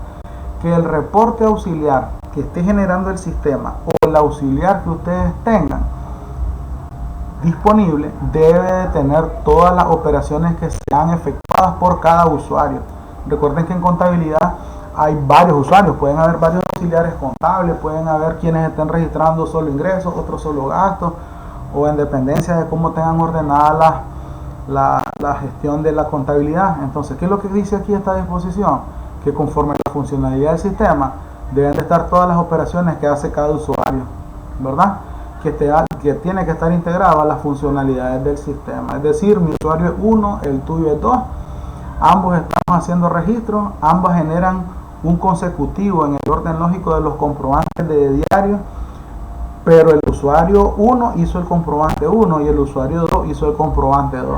Que el reporte auxiliar que esté generando el sistema o el auxiliar que ustedes tengan disponible debe de tener todas las operaciones que sean efectuadas por cada usuario. Recuerden que en contabilidad hay varios usuarios, pueden haber varios auxiliares contables, pueden haber quienes estén registrando solo ingresos, otros solo gastos, o en dependencia de cómo tengan ordenada la gestión de la contabilidad. Entonces, ¿qué es lo que dice aquí esta disposición? Que conforme a la funcionalidad del sistema deben de estar todas las operaciones que hace cada usuario, ¿verdad? Que tiene que estar integrado a las funcionalidades del sistema. Es decir, mi usuario es 1, el tuyo es 2, ambos estamos haciendo registro, ambas generan un consecutivo en el orden lógico de los comprobantes de diario, pero el usuario 1 hizo el comprobante 1 y el usuario 2 hizo el comprobante 2.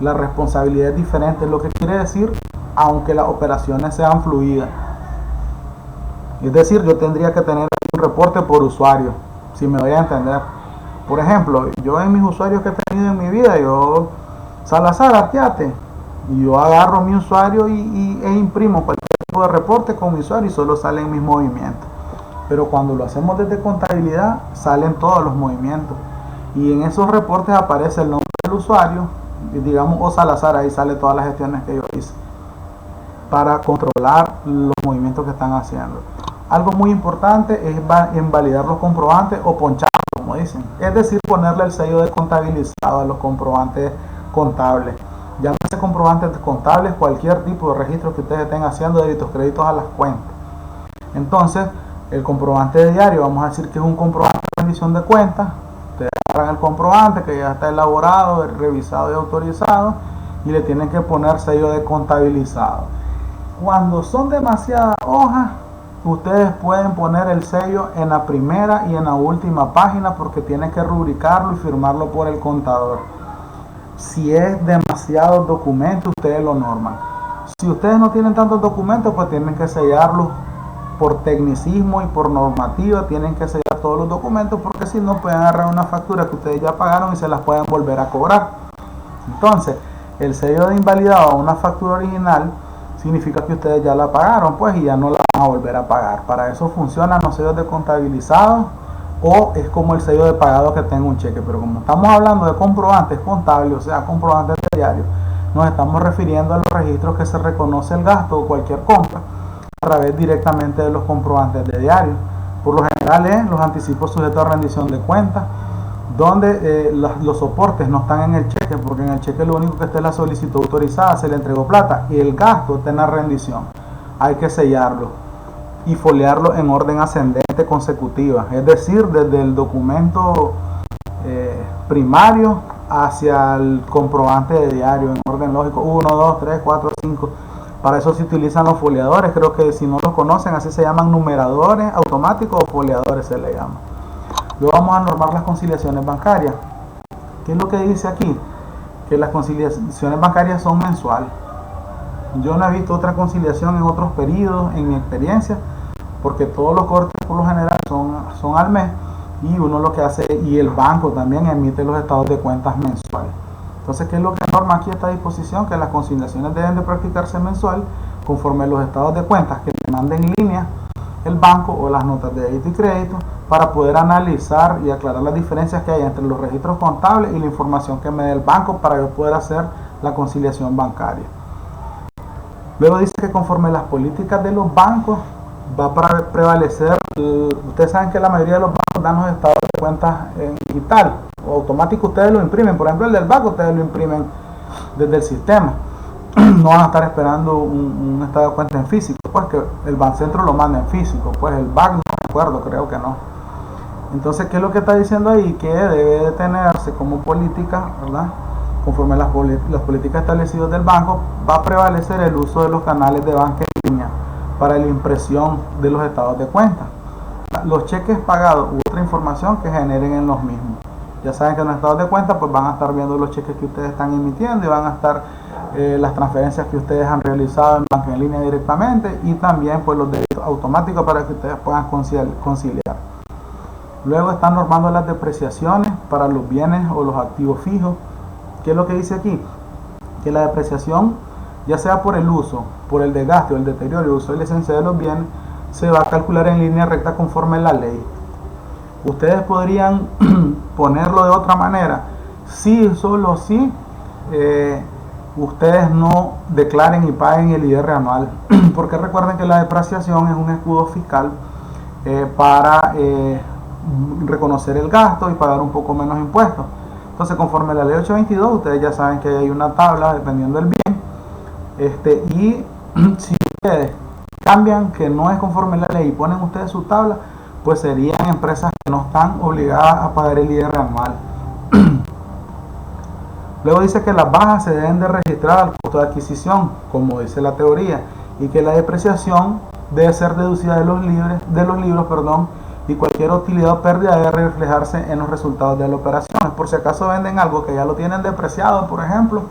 La responsabilidad es diferente, es lo que quiere decir, aunque las operaciones sean fluidas. Es decir, yo tendría que tener un reporte por usuario, si me doy a entender. Por ejemplo, yo en mis usuarios que he tenido en mi vida, yo, Salazar Arteate, y yo agarro mi usuario e imprimo cualquier tipo de reporte con mi usuario y solo salen mis movimientos. Pero cuando lo hacemos desde contabilidad, salen todos los movimientos. Y en esos reportes aparece el nombre del usuario, y digamos, o Salazar, ahí sale todas las gestiones que yo hice, para controlar los movimientos que están haciendo. Algo muy importante es invalidar los comprobantes o poncharlos, como dicen. Es decir, ponerle el sello de contabilizado a los comprobantes contables. Llámese comprobantes contables, cualquier tipo de registro que ustedes estén haciendo, débitos, créditos a las cuentas. Entonces, el comprobante de diario, vamos a decir que es un comprobante de rendición de cuentas. Ustedes agarran el comprobante que ya está elaborado, revisado y autorizado, y le tienen que poner sello de contabilizado. Cuando son demasiadas hojas, ustedes pueden poner el sello en la primera y en la última página, porque tienen que rubricarlo y firmarlo por el contador. Si es demasiados documentos, ustedes lo norman. Si ustedes no tienen tantos documentos, pues tienen que sellarlos por tecnicismo y por normativa. Tienen que sellar todos los documentos, porque si no pueden agarrar una factura que ustedes ya pagaron y se las pueden volver a cobrar. Entonces, el sello de invalidado a una factura original significa que ustedes ya la pagaron, pues, y ya no la van a volver a pagar. Para eso funcionan los sellos de contabilizado, o es como el sello de pagado que tenga un cheque. Pero como estamos hablando de comprobantes contables, o sea, comprobantes de diario, nos estamos refiriendo a los registros que se reconoce el gasto o cualquier compra a través directamente de los comprobantes de diario. Por lo general es los anticipos sujetos a rendición de cuentas, donde los soportes no están en el cheque, porque en el cheque lo único que está es la solicitud autorizada, se le entregó plata, y el gasto está en la rendición. Hay que sellarlo y foliarlo en orden ascendente consecutiva, es decir, desde el documento primario hacia el comprobante de diario en orden lógico, 1, 2, 3, 4, 5. Para eso se utilizan los foliadores. Creo que si no los conocen, así se llaman numeradores automáticos o foliadores se le llama. Luego vamos a normar las conciliaciones bancarias. ¿Qué es lo que dice aquí? Que las conciliaciones bancarias son mensuales. Yo no he visto otra conciliación en otros periodos, en mi experiencia, porque todos los cortes por lo general son al mes, y uno lo que hace, y el banco también emite los estados de cuentas mensuales. Entonces, ¿qué es lo que norma aquí esta disposición? Que las conciliaciones deben de practicarse mensual, conforme los estados de cuentas que te manden en línea el banco o las notas de débito y crédito, para poder analizar y aclarar las diferencias que hay entre los registros contables y la información que me dé el banco, para yo poder hacer la conciliación bancaria. Luego dice que conforme las políticas de los bancos va a prevalecer, ustedes saben que la mayoría de los bancos dan los estados de cuenta en digital o automático, ustedes lo imprimen. Por ejemplo, el del banco ustedes lo imprimen desde el sistema. No van a estar esperando un estado de cuenta en físico, pues que el Bancentro lo manda en físico, pues el BAC no me acuerdo, creo que no. Entonces, ¿qué es lo que está diciendo ahí? Que debe de tenerse como política, ¿verdad? Conforme las políticas establecidas del banco, va a prevalecer el uso de los canales de banca en línea para la impresión de los estados de cuenta. Los cheques pagados u otra información que generen en los mismos. Ya saben que en los estados de cuenta pues van a estar viendo los cheques que ustedes están emitiendo y van a estar las transferencias que ustedes han realizado en banca en línea directamente y también pues los débitos automáticos para que ustedes puedan conciliar. Luego están normando las depreciaciones para los bienes o los activos fijos. ¿Qué es lo que dice aquí? Que la depreciación, ya sea por el uso, por el desgaste o el deterioro y uso de licencia de los bienes, se va a calcular en línea recta conforme la ley. Ustedes podrían ponerlo de otra manera, si solo si ustedes no declaren y paguen el IR anual, porque recuerden que la depreciación es un escudo fiscal para reconocer el gasto y pagar un poco menos impuestos. Entonces, conforme la ley 822, ustedes ya saben que hay una tabla dependiendo del bien, y si ustedes cambian que no es conforme la ley y ponen ustedes su tabla, pues serían empresas que no están obligadas a pagar el IR anual. Luego dice que las bajas se deben de registrar al costo de adquisición, como dice la teoría, y que la depreciación debe ser deducida de los libros, y cualquier utilidad o pérdida debe reflejarse en los resultados de la operación. Por si acaso venden algo que ya lo tienen depreciado, por ejemplo,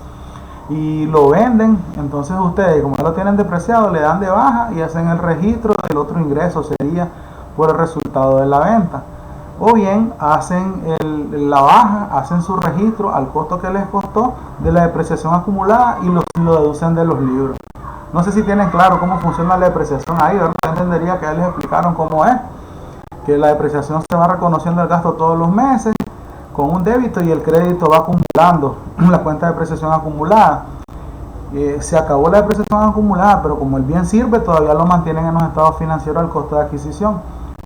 y lo venden, entonces ustedes, como ya lo tienen depreciado, le dan de baja y hacen el registro del otro ingreso, sería por el resultado de la venta. O bien hacen la baja, hacen su registro al costo que les costó de la depreciación acumulada y lo deducen de los libros. No sé si tienen claro cómo funciona la depreciación ahí, ¿verdad? Entendería que ya les explicaron cómo es, que la depreciación se va reconociendo el gasto todos los meses con un débito y el crédito va acumulando la cuenta de depreciación acumulada. Se acabó la depreciación acumulada, pero como el bien sirve, todavía lo mantienen en los estados financieros al costo de adquisición.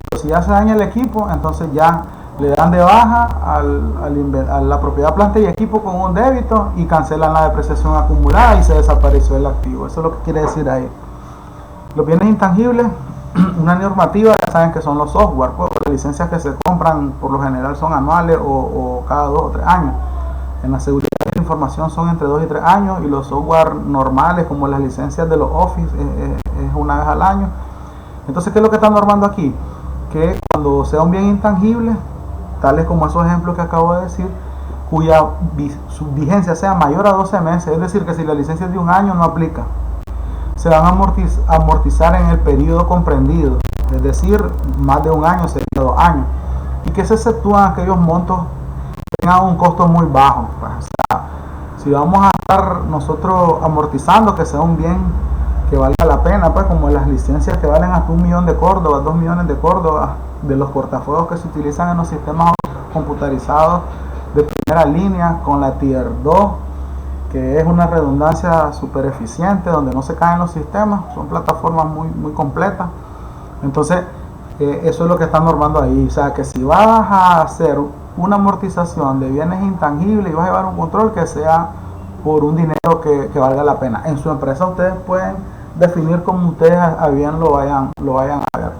Pero si ya se daña el equipo, entonces ya le dan de baja a la propiedad, planta y equipo con un débito y cancelan la depreciación acumulada y se desapareció el activo. Eso es lo que quiere decir ahí. Los bienes intangibles, una normativa, ya saben que son los software, pues, las licencias que se compran por lo general son anuales o cada 2 o 3 años. En la seguridad de la información son entre 2 y 3 años y los software normales como las licencias de los Office es una vez al año. Entonces, ¿qué es lo que están normando aquí? Que cuando sea un bien intangible, tales como esos ejemplos que acabo de decir, cuya su vigencia sea mayor a 12 meses, es decir, que si la licencia es de un año no aplica, se van a amortizar en el periodo comprendido, es decir, más de un año sería 2 años, y que se exceptúan aquellos montos que tengan un costo muy bajo. Pues, o sea, si vamos a estar nosotros amortizando que sea un bien que valga la pena, pues como las licencias que valen hasta 1 millón de Córdoba, 2 millones de Córdoba, de los cortafuegos que se utilizan en los sistemas computarizados de primera línea con la Tier 2, que es una redundancia súper eficiente, donde no se caen los sistemas, son plataformas muy completas. Entonces, eso es lo que están normando ahí. O sea, que si vas a hacer una amortización de bienes intangibles y vas a llevar un control, que sea por un dinero que valga la pena. En su empresa ustedes pueden definir como ustedes a bien lo vayan a ver.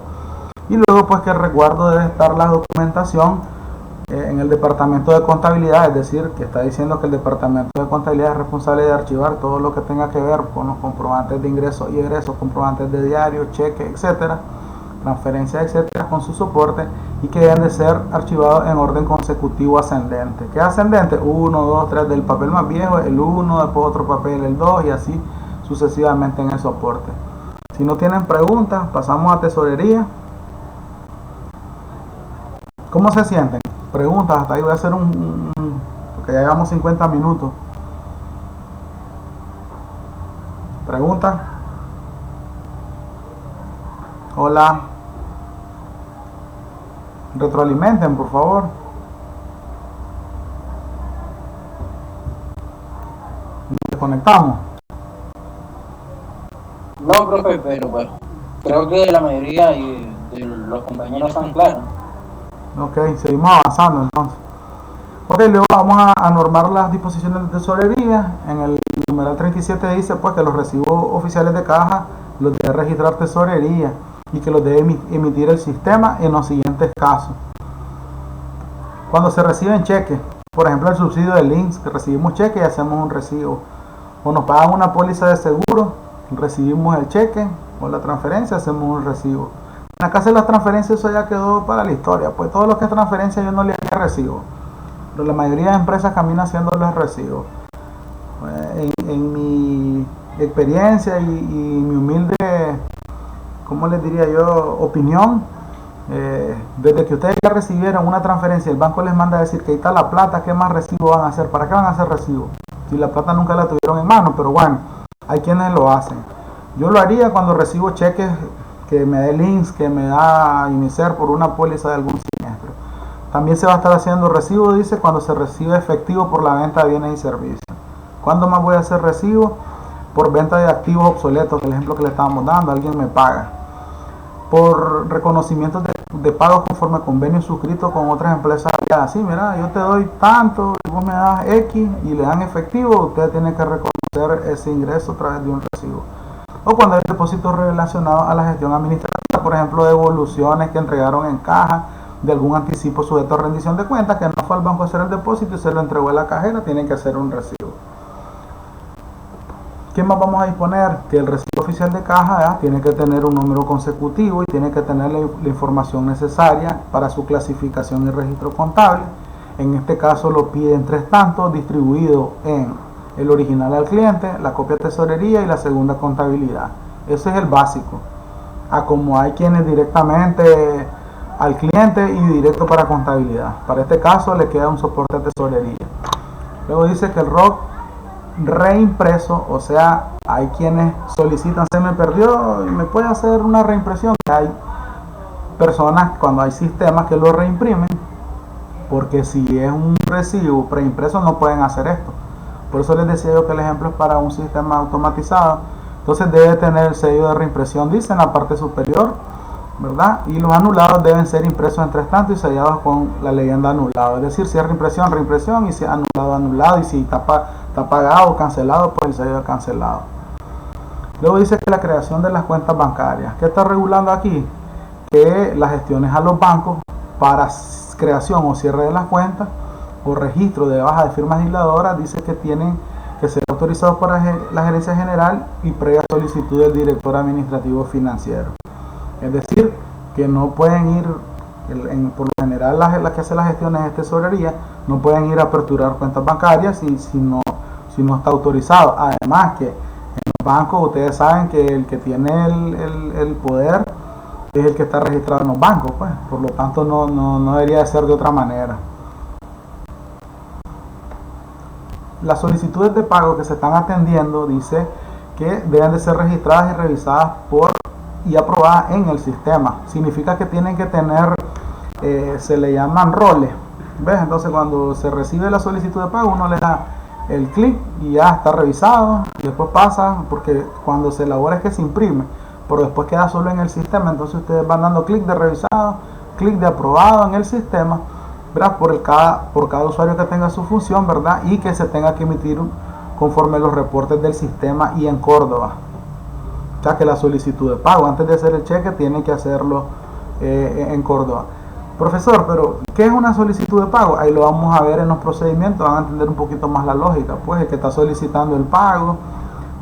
Y luego, pues, que el resguardo debe estar la documentación en el departamento de contabilidad, es decir, que está diciendo que el departamento de contabilidad es responsable de archivar todo lo que tenga que ver con los comprobantes de ingresos y egresos, comprobantes de diario, cheque, etcétera, transferencias, etcétera, con su soporte, y que deben de ser archivados en orden consecutivo ascendente. ¿Qué es ascendente? 1, 2, 3 del papel más viejo, el 1, después otro papel, el 2, y así sucesivamente en el soporte. Si no tienen preguntas, pasamos a tesorería. ¿Cómo se sienten? Preguntas, hasta ahí voy a hacer porque ya llevamos 50 minutos. ¿Preguntas? Hola. Retroalimenten, por favor. Desconectamos. No, profe, pero pues creo que la mayoría de los compañeros están claros. Ok, seguimos avanzando entonces. Ok, luego vamos a normar las disposiciones de tesorería. En el numeral 37 dice pues que los recibos oficiales de caja los debe registrar tesorería y que los debe emitir el sistema en los siguientes casos. Cuando se reciben cheques, por ejemplo el subsidio de links, que recibimos cheque y hacemos un recibo, o nos pagan una póliza de seguro, recibimos el cheque o la transferencia, hacemos un recibo. En la casa de las transferencias eso ya quedó para la historia, pues todo lo que es transferencia yo no le haría recibo, pero la mayoría de empresas camina haciéndoles recibo. En mi experiencia y mi humilde, ¿cómo les diría yo?, opinión, desde que ustedes ya recibieron una transferencia, el banco les manda a decir que ahí está la plata, ¿qué más recibo van a hacer? ¿Para qué van a hacer recibo? Si la plata nunca la tuvieron en mano, pero bueno, hay quienes lo hacen. Yo lo haría cuando recibo cheques que me dé links, que me da iniciar por una póliza de algún siniestro. También se va a estar haciendo recibo, dice, cuando se recibe efectivo por la venta de bienes y servicios. ¿Cuándo más voy a hacer recibo? Por venta de activos obsoletos, el ejemplo que le estábamos dando, alguien me paga. Por reconocimientos de pagos conforme a convenio suscrito con otras empresas. Así, mira, yo te doy tanto, y vos me das X y le dan efectivo, usted tiene que reconocer ese ingreso a través de un recibo. O cuando hay depósitos relacionados a la gestión administrativa, por ejemplo, devoluciones que entregaron en caja de algún anticipo sujeto a rendición de cuentas, que no fue al banco a hacer el depósito y se lo entregó a la cajera, tienen que hacer un recibo. ¿Qué más vamos a disponer? Que el recibo oficial de caja tiene que tener un número consecutivo y tiene que tener la información necesaria para su clasificación y registro contable. En este caso lo piden 3 tantos distribuido en el original al cliente, la copia tesorería y la segunda contabilidad. Ese es el básico. A como hay quienes directamente al cliente y directo para contabilidad. Para este caso le queda un soporte de tesorería. Luego dice que el ROC reimpreso, o sea, hay quienes solicitan, se me perdió y me puede hacer una reimpresión. Hay personas cuando hay sistemas que lo reimprimen, porque si es un recibo preimpreso no pueden hacer esto. Por eso les decía yo que el ejemplo es para un sistema automatizado. Entonces debe tener el sello de reimpresión, dice en la parte superior, ¿verdad? Y los anulados deben ser impresos en 3 tantos y sellados con la leyenda anulado. Es decir, si es reimpresión, reimpresión, y si es anulado, anulado, y si está pagado o cancelado, pues el sello de cancelado. Luego dice que la creación de las cuentas bancarias. ¿Qué está regulando aquí? Que las gestiones a los bancos para creación o cierre de las cuentas o registro de baja de firmas legisladoras dice que tienen que ser autorizados por la gerencia general y previa solicitud del director administrativo financiero. Es decir, que no pueden ir, por lo general las que hacen las gestiones de tesorería, no pueden ir a aperturar cuentas bancarias si no está autorizado. Además que en los bancos ustedes saben que el que tiene el poder es el que está registrado en los bancos, pues, por lo tanto no debería de ser de otra manera. Las solicitudes de pago que se están atendiendo dice que deben de ser registradas y revisadas y aprobadas en el sistema. Significa que tienen que tener, se le llaman roles, ¿ves? Entonces cuando se recibe la solicitud de pago uno le da el clic y ya está revisado, y después pasa, porque cuando se elabora es que se imprime, pero después queda solo en el sistema. Entonces ustedes van dando clic de revisado, clic de aprobado en el sistema, ¿verdad? Por cada usuario que tenga su función, ¿verdad? Y que se tenga que emitir conforme los reportes del sistema y en Córdoba. O sea que la solicitud de pago antes de hacer el cheque tiene que hacerlo en Córdoba. Profesor, pero ¿qué es una solicitud de pago? Ahí lo vamos a ver en los procedimientos, van a entender un poquito más la lógica. Pues el que está solicitando el pago,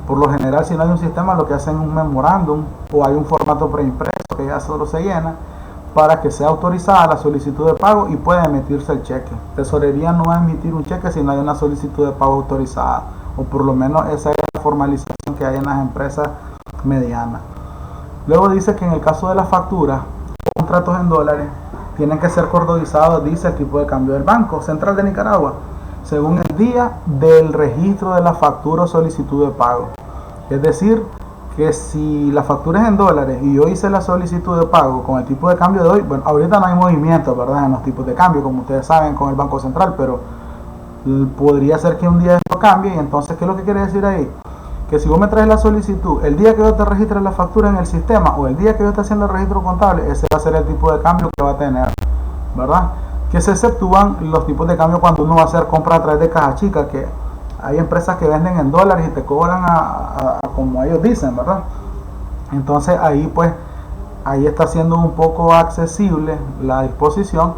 por lo general si no hay un sistema lo que hacen es un memorándum o hay un formato preimpreso que ya solo se llena para que sea autorizada la solicitud de pago y pueda emitirse el cheque. Tesorería no va a emitir un cheque si no hay una solicitud de pago autorizada, o por lo menos esa es la formalización que hay en las empresas medianas. Luego dice que en el caso de las facturas o contratos en dólares tienen que ser cordonizados, dice el tipo de cambio del Banco Central de Nicaragua, según el día del registro de la factura o solicitud de pago. Es decir, que si la factura es en dólares y yo hice la solicitud de pago con el tipo de cambio de hoy, bueno, ahorita no hay movimiento, ¿verdad?, en los tipos de cambio, como ustedes saben, con el Banco Central, pero podría ser que un día esto cambie. Y entonces, ¿qué es lo que quiere decir ahí? que si vos me traes la solicitud el día que yo te registre la factura en el sistema o el día que yo esté haciendo el registro contable, ese va a ser el tipo de cambio que va a tener, ¿verdad? Que se exceptúan los tipos de cambio cuando uno va a hacer compra a través de caja chica, que hay empresas que venden en dólares y te cobran a como ellos dicen, ¿verdad? Entonces ahí pues, ahí está siendo un poco accesible la disposición,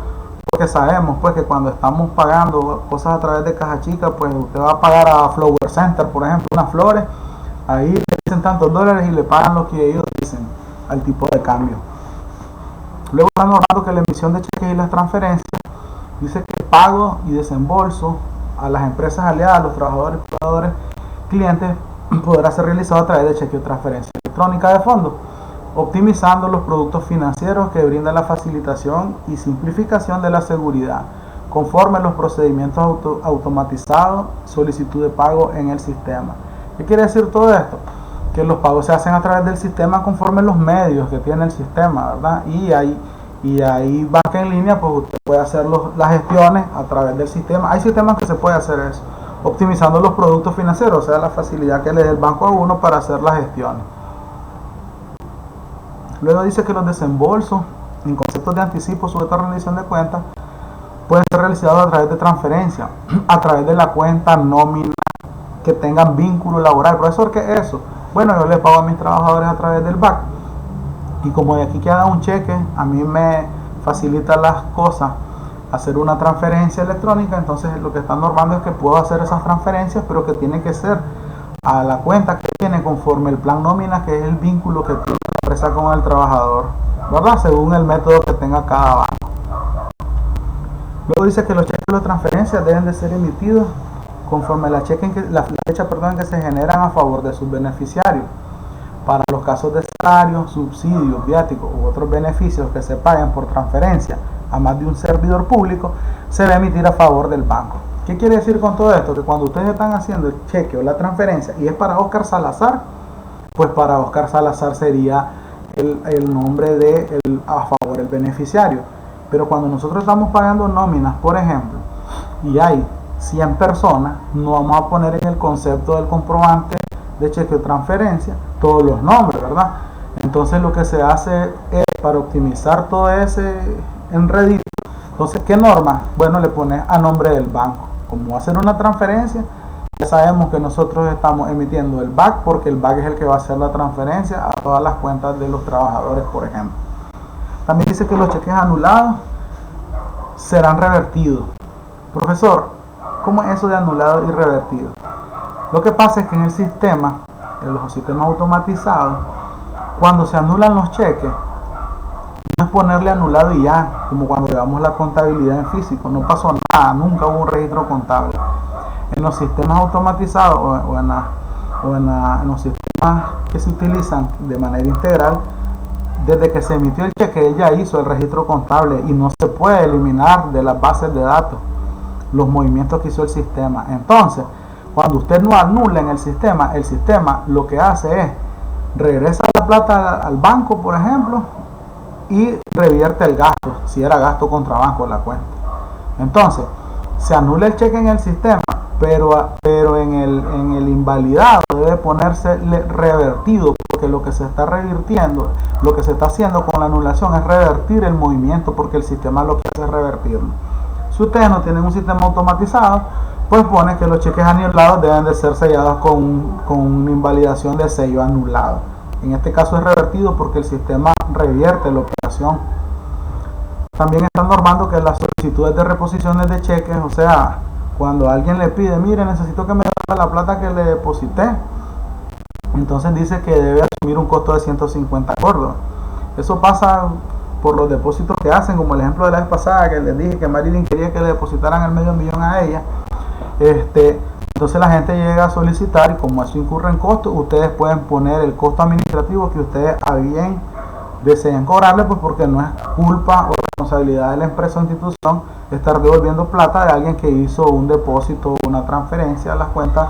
porque sabemos pues que cuando estamos pagando cosas a través de caja chica, pues usted va a pagar a Flower Center, por ejemplo, unas flores, ahí le dicen tantos dólares y le pagan lo que ellos dicen al tipo de cambio. Luego están normando que la emisión de cheques y las transferencias, dice que el pago y desembolso a las empresas aliadas, a los trabajadores, proveedores, clientes, podrá ser realizado a través de cheque o transferencia electrónica de fondos, optimizando los productos financieros que brindan la facilitación y simplificación de la seguridad, conforme a los procedimientos automatizados, solicitud de pago en el sistema. ¿Qué quiere decir todo esto? Que los pagos se hacen a través del sistema conforme los medios que tiene el sistema, ¿verdad? Y ahí banca en línea, pues usted puede hacer las gestiones a través del sistema. Hay sistemas que se puede hacer eso, optimizando los productos financieros, o sea, la facilidad que le dé el banco a uno para hacer las gestiones. Luego dice que los desembolsos en conceptos de anticipo sujetos a rendición de cuentas pueden ser realizados a través de transferencia, a través de la cuenta nómina que tengan vínculo laboral. Profesor, ¿qué es eso? Bueno, yo le pago a mis trabajadores a través del BAC, y como de aquí queda un cheque, a mí me facilita las cosas hacer una transferencia electrónica. Entonces lo que están normando es que puedo hacer esas transferencias, pero que tiene que ser a la cuenta que tiene conforme el plan nómina, que es el vínculo que tiene la empresa con el trabajador, ¿verdad? Según el método que tenga cada banco. Luego dice que los cheques de transferencias deben de ser emitidos conforme la fecha en que se generan a favor de sus beneficiarios. Para los casos de salarios, subsidios, viáticos u otros beneficios que se paguen por transferencia a más de un servidor público, se debe emitir a favor del banco. ¿Qué quiere decir con todo esto? Que cuando ustedes están haciendo el cheque o la transferencia y es para Oscar Salazar, pues para Oscar Salazar sería el nombre de a favor del beneficiario. Pero cuando nosotros estamos pagando nóminas, por ejemplo, y hay 100 personas, no vamos a poner en el concepto del comprobante de cheque o transferencia todos los nombres, ¿verdad? Entonces lo que se hace es, para optimizar todo ese enredito, entonces ¿qué norma? Bueno, le pones a nombre del banco. Como va a ser una transferencia, ya sabemos que nosotros estamos emitiendo el BAC, porque el BAC es el que va a hacer la transferencia a todas las cuentas de los trabajadores, por ejemplo. También dice que los cheques anulados serán revertidos. Profesor, ¿cómo es eso de anulado y revertido? Lo que pasa es que en el sistema, en los sistemas automatizados, cuando se anulan los cheques, no es ponerle anulado y ya, como cuando llevamos la contabilidad en físico, no pasó nada, nunca hubo un registro contable. En los sistemas automatizados o en los sistemas que se utilizan de manera integral, desde que se emitió el cheque, él ya hizo el registro contable y no se puede eliminar de las bases de datos los movimientos que hizo el sistema. Entonces, cuando usted no anula en el sistema lo que hace es regresa la plata al banco, por ejemplo, y revierte el gasto, si era gasto contra banco la cuenta. Entonces, se anula el cheque en el sistema, pero en el invalidado debe ponerse revertido, porque lo que se está revirtiendo, lo que se está haciendo con la anulación es revertir el movimiento, porque el sistema lo que hace es revertirlo. Si ustedes no tienen un sistema automatizado, pues pone que los cheques anulados deben de ser sellados con una invalidación de sello anulado. En este caso es revertido porque el sistema revierte la operación. También están normando que las solicitudes de reposiciones de cheques, o sea, cuando alguien le pide, mire, necesito que me devuelva la plata que le deposité, entonces dice que debe asumir un costo de 150 córdobas. Eso pasa por los depósitos que hacen, como el ejemplo de la vez pasada que les dije que Marilyn quería que le depositaran el $500,000 a ella. Entonces la gente llega a solicitar, y como eso incurre en costos, ustedes pueden poner el costo administrativo que ustedes a bien deseen cobrarle, pues porque no es culpa o responsabilidad de la empresa o institución estar devolviendo plata de alguien que hizo un depósito o una transferencia a las cuentas,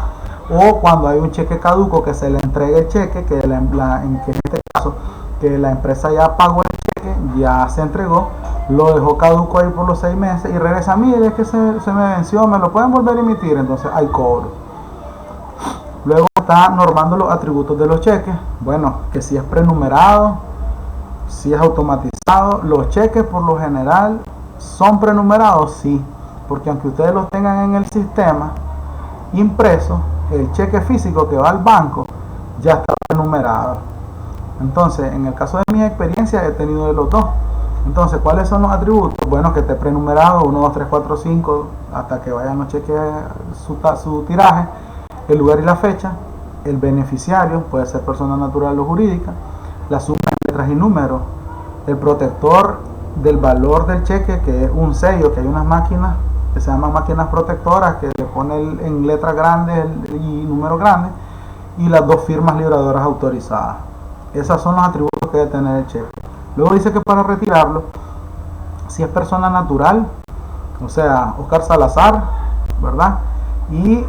o cuando hay un cheque caduco que se le entregue el cheque, que en este caso que la empresa ya pagó el cheque, ya se entregó, lo dejó caduco ahí por los 6 meses y regresa, mire, es que se me venció, me lo pueden volver a emitir, entonces hay cobro. Luego está normando los atributos de los cheques. Bueno, que si es prenumerado, si es automatizado. Los cheques por lo general son prenumerados, sí, porque aunque ustedes los tengan en el sistema impreso, el cheque físico que va al banco ya está prenumerado. Entonces, en el caso de mi experiencia, he tenido de los dos. Entonces, ¿cuáles son los atributos? Bueno, que esté prenumerado 1, 2, 3, 4, 5 hasta que vayan los cheques su tiraje, el lugar y la fecha, el beneficiario, puede ser persona natural o jurídica, la suma de letras y números, el protector del valor del cheque, que es un sello, que hay unas máquinas que se llaman máquinas protectoras, que le ponen en letras grandes y números grandes, y las 2 firmas libradoras autorizadas. Esos son los atributos que debe tener el cheque. Luego dice que para retirarlo, si es persona natural, o sea, Oscar Salazar, ¿verdad? Y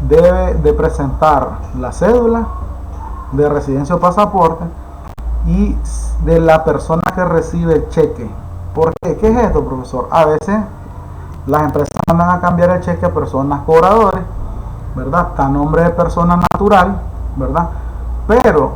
debe de presentar la cédula de residencia o pasaporte y de la persona que recibe el cheque. ¿Por qué? ¿Qué es esto, profesor? A veces las empresas mandan a cambiar el cheque a personas cobradores, ¿verdad? Está a nombre de persona natural, ¿verdad? Pero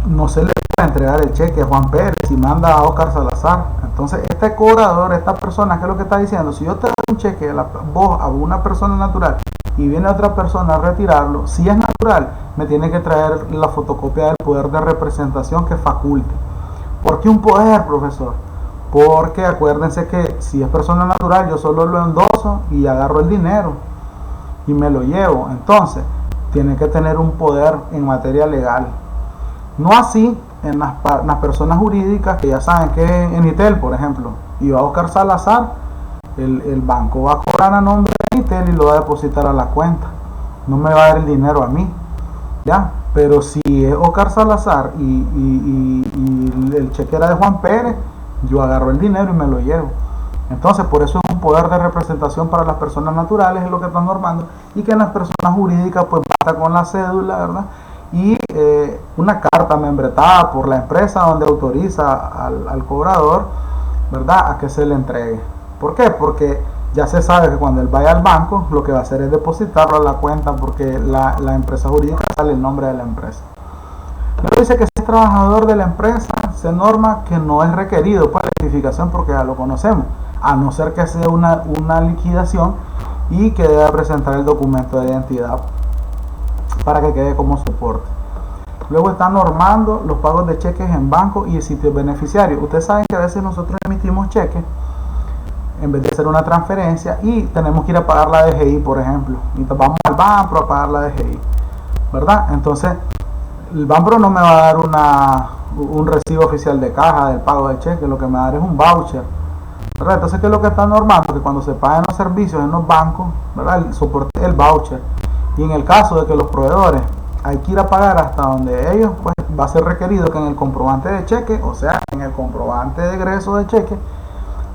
no se le puede entregar el cheque a Juan Pérez y manda a Oscar Salazar. Entonces este cobrador, esta persona, ¿qué es lo que está diciendo? Si yo te doy un cheque a una persona natural y viene otra persona a retirarlo, si es natural, me tiene que traer la fotocopia del poder de representación que faculte. ¿Por qué un poder, profesor? Porque acuérdense que si es persona natural, yo solo lo endoso y agarro el dinero y me lo llevo. Entonces, tiene que tener un poder en materia legal. No así en las personas jurídicas, que ya saben que en Itel, por ejemplo, y va a Oscar Salazar, el banco va a cobrar a nombre de Itel y lo va a depositar a la cuenta. No me va a dar el dinero a mí, ¿ya? Pero si es Oscar Salazar y el cheque era de Juan Pérez, yo agarro el dinero y me lo llevo. Entonces, por eso es un poder de representación para las personas naturales, es lo que están normando, y que en las personas jurídicas pues basta con la cédula, ¿verdad? Y una carta membretada por la empresa donde autoriza al cobrador, ¿verdad?, a que se le entregue. ¿Por qué? Porque ya se sabe que cuando él vaya al banco, lo que va a hacer es depositarlo a la cuenta, porque la empresa jurídica sale el nombre de la empresa. Luego dice que si es trabajador de la empresa, se norma que no es requerido para la identificación, porque ya lo conocemos, a no ser que sea una liquidación y que deba presentar el documento de identidad para que quede como soporte. Luego está normando los pagos de cheques en banco y el sitio beneficiario. Ustedes saben que a veces nosotros emitimos cheques en vez de hacer una transferencia y tenemos que ir a pagar la DGI, por ejemplo. Y vamos al banco a pagar la DGI, ¿verdad? Entonces, el banco no me va a dar un recibo oficial de caja del pago del cheque, lo que me va a dar es un voucher, ¿verdad? Entonces, ¿qué es lo que está normando? Que cuando se paguen los servicios en los bancos, ¿verdad?, el soporte del voucher. Y en el caso de que los proveedores hay que ir a pagar hasta donde ellos, pues va a ser requerido que en el comprobante de cheque, o sea, en el comprobante de egreso de cheque,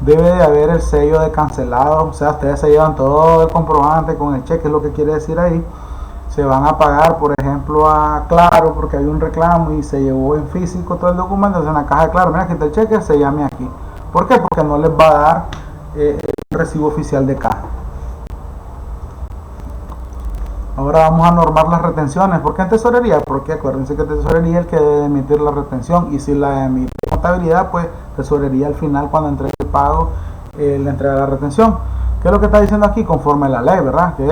debe de haber el sello de cancelado. O sea, ustedes se llevan todo el comprobante con el cheque, es lo que quiere decir ahí. Se van a pagar, por ejemplo, a Claro, porque hay un reclamo y se llevó en físico todo el documento. Entonces, en la caja de Claro, mira, aquí está el cheque, se llame aquí. ¿Por qué? Porque no les va a dar el recibo oficial de caja. Ahora vamos a normar las retenciones. ¿Por qué en tesorería? Porque acuérdense que tesorería es el que debe emitir la retención, y si la emite contabilidad, pues tesorería al final, cuando entregue el pago, le entrega la retención. ¿Qué es lo que está diciendo aquí? Conforme a la ley, ¿verdad? Que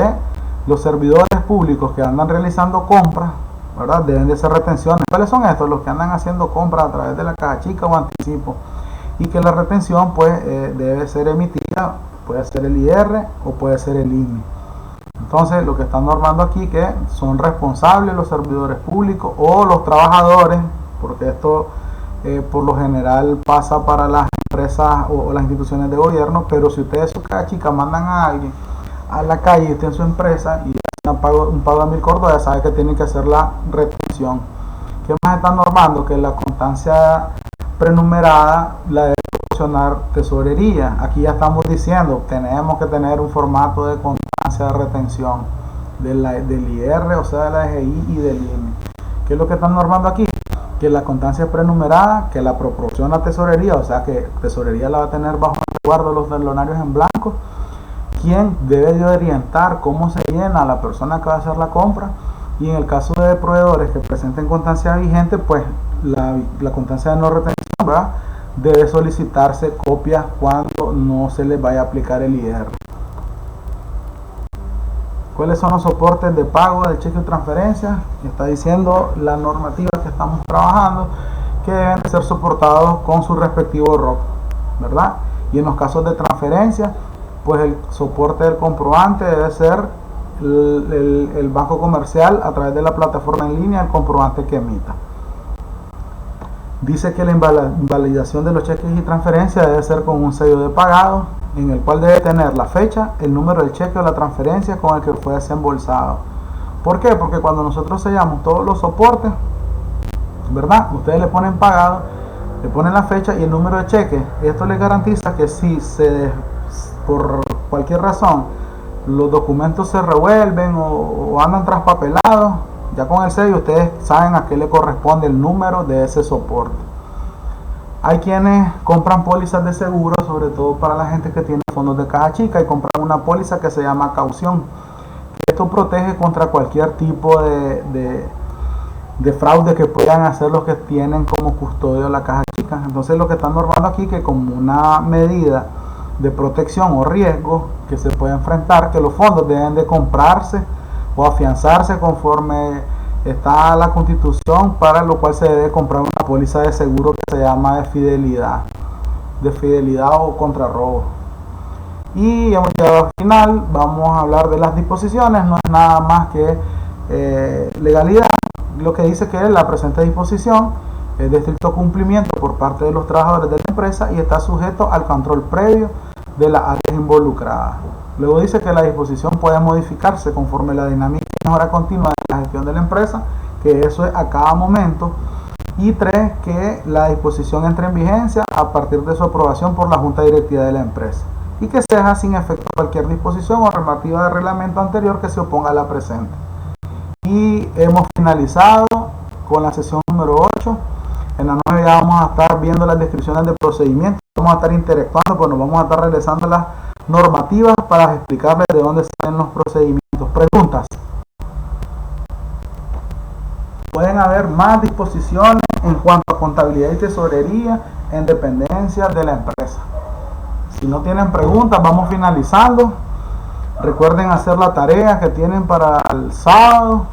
los servidores públicos que andan realizando compras, ¿verdad?, deben de ser retenciones. ¿Cuáles son estos? Los que andan haciendo compras a través de la caja chica o anticipo. Y que la retención pues debe ser emitida, puede ser el IR o puede ser el INE. Entonces, lo que están normando aquí, que son responsables los servidores públicos o los trabajadores, porque esto por lo general pasa para las empresas o las instituciones de gobierno. Pero si ustedes, su caja chica, mandan a alguien a la calle y está en su empresa y un pago de 1000 córdobas, ya sabe que tienen que hacer la retención. ¿Qué más están normando? Que la constancia prenumerada la debe proporcionar tesorería. Aquí ya estamos diciendo, tenemos que tener un formato de constancia de retención del IR, o sea, de la DGI y del INE. ¿Qué es lo que están normando aquí? Que la constancia prenumerada, que la proporciona tesorería, o sea que tesorería la va a tener bajo el resguardo de los talonarios en blanco. quien debe de orientar cómo se llena a la persona que va a hacer la compra. Y en el caso de proveedores que presenten constancia vigente, pues la constancia de no retención, ¿verdad?, debe solicitarse copias cuando no se les vaya a aplicar el IR. ¿Cuáles son los soportes de pago de cheque o transferencia? Está diciendo la normativa que estamos trabajando, que deben ser soportados con su respectivo ROC, ¿verdad? Y en los casos de transferencia, pues el soporte del comprobante debe ser el banco comercial a través de la plataforma en línea, el comprobante que emita. Dice que la invalidación de los cheques y transferencias debe ser con un sello de pagado, en el cual debe tener la fecha, el número del cheque o la transferencia con el que fue desembolsado. ¿Por qué? Porque cuando nosotros sellamos todos los soportes, ¿verdad?, ustedes le ponen pagado, le ponen la fecha y el número de cheque. Esto les garantiza que si por cualquier razón los documentos se revuelven o andan traspapelados, ya con el sello ustedes saben a qué le corresponde el número de ese soporte. Hay quienes compran pólizas de seguro, sobre todo para la gente que tiene fondos de caja chica, y compran una póliza que se llama caución. Esto protege contra cualquier tipo de fraude que puedan hacer los que tienen como custodio la caja chica. Entonces lo que están normando aquí, que como una medida de protección o riesgo que se puede enfrentar, que los fondos deben de comprarse o afianzarse conforme está la Constitución, para lo cual se debe comprar una póliza de seguro que se llama de fidelidad o contrarrobo. Y hemos llegado al final. Vamos a hablar de las disposiciones. No es nada más que legalidad. Lo que dice que la presente disposición es de estricto cumplimiento por parte de los trabajadores de la empresa y está sujeto al control previo de las áreas involucradas. Luego dice que la disposición puede modificarse conforme la dinámica y mejora continua de la gestión de la empresa, que eso es a cada momento. Y 3, que la disposición entre en vigencia a partir de su aprobación por la Junta Directiva de la empresa y que se deja sin efecto cualquier disposición o normativa de reglamento anterior que se oponga a la presente. Y hemos finalizado con la sesión número 8. En la 9 ya vamos a estar viendo las descripciones de procedimientos, vamos a estar interactuando, pues nos vamos a estar regresando las normativas para explicarles de dónde salen los procedimientos. Preguntas. Pueden haber más disposiciones en cuanto a contabilidad y tesorería en dependencias de la empresa. Si no tienen preguntas, vamos finalizando. Recuerden hacer la tarea que tienen para el sábado.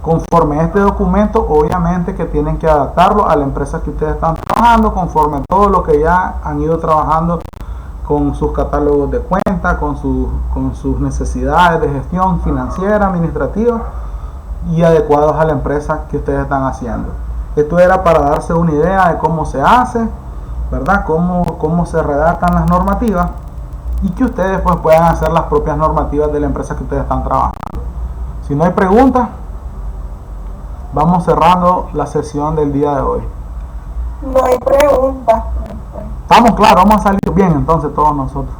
Conforme a este documento, obviamente que tienen que adaptarlo a la empresa que ustedes están trabajando, conforme a todo lo que ya han ido trabajando con sus catálogos de cuenta, con sus necesidades de gestión financiera, administrativa y adecuados a la empresa que ustedes están haciendo. Esto era para darse una idea de cómo se hace, ¿verdad? Cómo se redactan las normativas y que ustedes pues puedan hacer las propias normativas de la empresa que ustedes están trabajando. Si no hay preguntas, vamos cerrando la sesión del día de hoy. No hay preguntas. Estamos claros, vamos a salir bien entonces todos nosotros.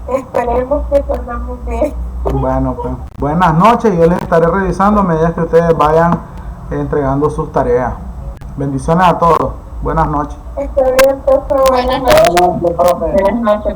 Esperemos que salgamos bien. Bueno, pues buenas noches, yo les estaré revisando a medida que ustedes vayan entregando sus tareas. Bendiciones a todos. Buenas noches. Está bien, por favor. Buenas noches, profe. Buenas noches.